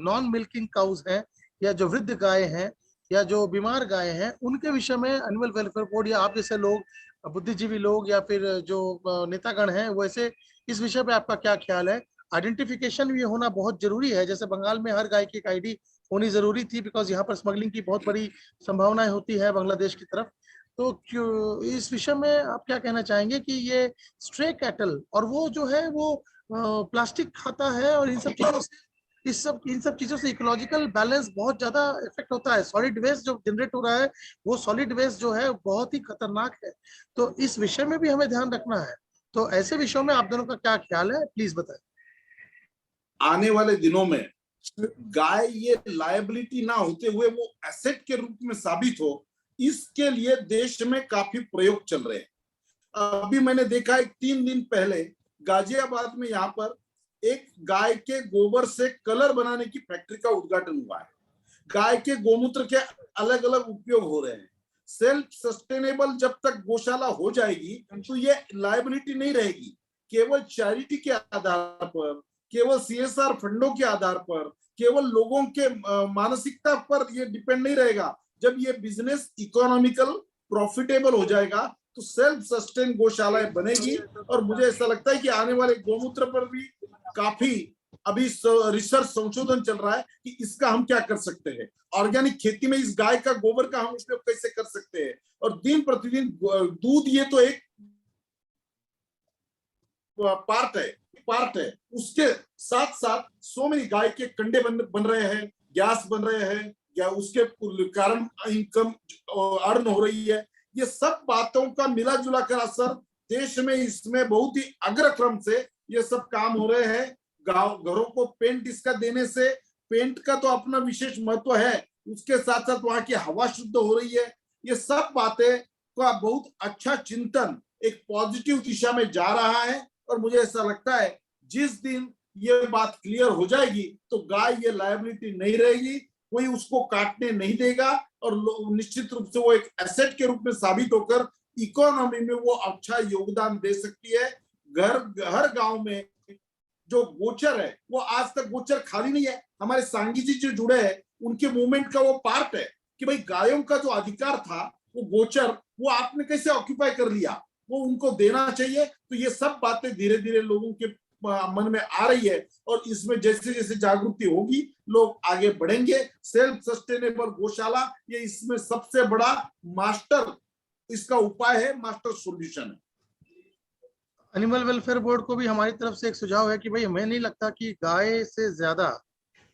नॉन मिल्किंग काउज हैं या जो वृद्ध गाय हैं या जो बीमार गाय हैं, उनके विषय में एनिमल वेलफेयर बोर्ड या आप जैसे लोग, बुद्धिजीवी लोग या फिर जो नेतागण हैं, वैसे इस विषय पे आपका क्या ख्याल है? आइडेंटिफिकेशन भी होना बहुत जरूरी है। जैसे बंगाल में हर गाय की एक आईडी होनी जरूरी थी, बिकॉज यहाँ पर स्मगलिंग की बहुत बड़ी संभावनाएं होती है बांग्लादेश की तरफ। तो क्यों इस विषय में आप क्या कहना चाहेंगे कि ये स्ट्रे कैटल और वो जो है वो प्लास्टिक खाता है और इन सब चीजों से इकोलॉजिकल बैलेंस बहुत ज्यादा इफेक्ट होता है। सॉलिड वेस्ट जो जनरेट हो रहा है वो सॉलिड वेस्ट जो है बहुत ही खतरनाक है। तो इस विषय में भी हमें ध्यान रखना है। तो ऐसे विषयों में आप दोनों का क्या ख्याल है, प्लीज बताएं। आने वाले दिनों में गाय ये लायबिलिटी ना होते हुए वो एसेट के रूप में साबित हो, इसके लिए देश में काफी प्रयोग चल रहे हैं। अभी मैंने देखा है 3 दिन पहले गाजियाबाद में यहाँ पर एक गाय के गोबर से कलर बनाने की फैक्ट्री का उद्घाटन हुआ है। गाय के गोमूत्र के अलग अलग उपयोग हो रहे हैं। सेल्फ सस्टेनेबल जब तक गौशाला हो जाएगी तो ये लायबिलिटी नहीं रहेगी। केवल चैरिटी के आधार पर, केवल CSR फंडों के आधार पर, केवल लोगों के मानसिकता पर ये डिपेंड नहीं रहेगा। जब ये बिजनेस इकोनॉमिकल प्रॉफिटेबल हो जाएगा तो सेल्फ सस्टेन गौशालाएं बनेगी। और मुझे ऐसा लगता है कि आने वाले गोमूत्र पर भी काफी अभी रिसर्च संशोधन चल रहा है कि इसका हम क्या कर सकते हैं। ऑर्गेनिक खेती में इस गाय का गोबर का हम उपयोग कैसे कर सकते हैं। और दिन प्रतिदिन दूध ये तो एक पार्ट है, उसके साथ साथ सो मेनी गाय के कंडे बन रहे हैं, गैस बन रहे हैं, या उसके कारण इनकम अर्न हो रही है। ये सब बातों का मिला जुला कर असर देश में इसमें बहुत ही अग्रक्रम से ये सब काम हो रहे हैं। घरों को पेंट इसका देने से, पेंट का तो अपना विशेष महत्व है, उसके साथ साथ वहां की हवा शुद्ध हो रही है। ये सब बातें का बहुत अच्छा चिंतन एक पॉजिटिव दिशा में जा रहा है। और मुझे ऐसा लगता है जिस दिन ये बात क्लियर हो जाएगी तो गाय ये लायबिलिटी नहीं रहेगी, कोई उसको काटने नहीं देगा और निश्चित रूप से वो एक एसेट के रूप में साबित होकर इकोनॉमी में वो अच्छा योगदान दे सकती है। हर गांव में जो गोचर है वो आज तक गोचर खाली नहीं है। हमारे सांगी जी जो जुड़े हैं उनके मूवमेंट का वो पार्ट है कि भाई गायों का जो अधिकार था वो गोचर वो आपने कैसे ऑक्यूपाई कर लिया, वो उनको देना चाहिए। तो ये सब बातें धीरे धीरे लोगों के मन में आ रही है और इसमें जैसे जैसे जागृति होगी लोग आगे बढ़ेंगे। सेल्फ सस्टेनेबल गौशाला ये इसमें सबसे बड़ा मास्टर इसका उपाय है, मास्टर सॉल्यूशन है। एनिमल वेलफेयर बोर्ड को भी हमारी तरफ से एक सुझाव है कि भाई हमें नहीं लगता कि गाय से ज्यादा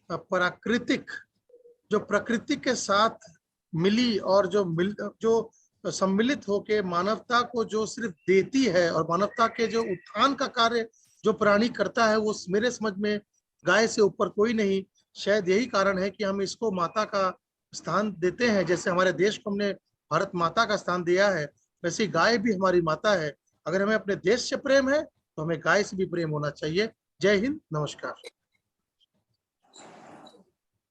प्राकृतिक, जो प्रकृति के साथ मिली और जो सम्मिलित होके मानवता को जो सिर्फ देती है और मानवता के जो उत्थान का कार्य जो प्राणी करता है, वो मेरे समझ में गाय से ऊपर कोई नहीं। शायद यही कारण है कि हम इसको माता का स्थान देते हैं। जैसे हमारे देश को हमने भारत माता का स्थान दिया है, वैसे गाय भी हमारी माता है। अगर हमें अपने देश से प्रेम है तो हमें गाय से भी प्रेम होना चाहिए। जय हिंद, नमस्कार।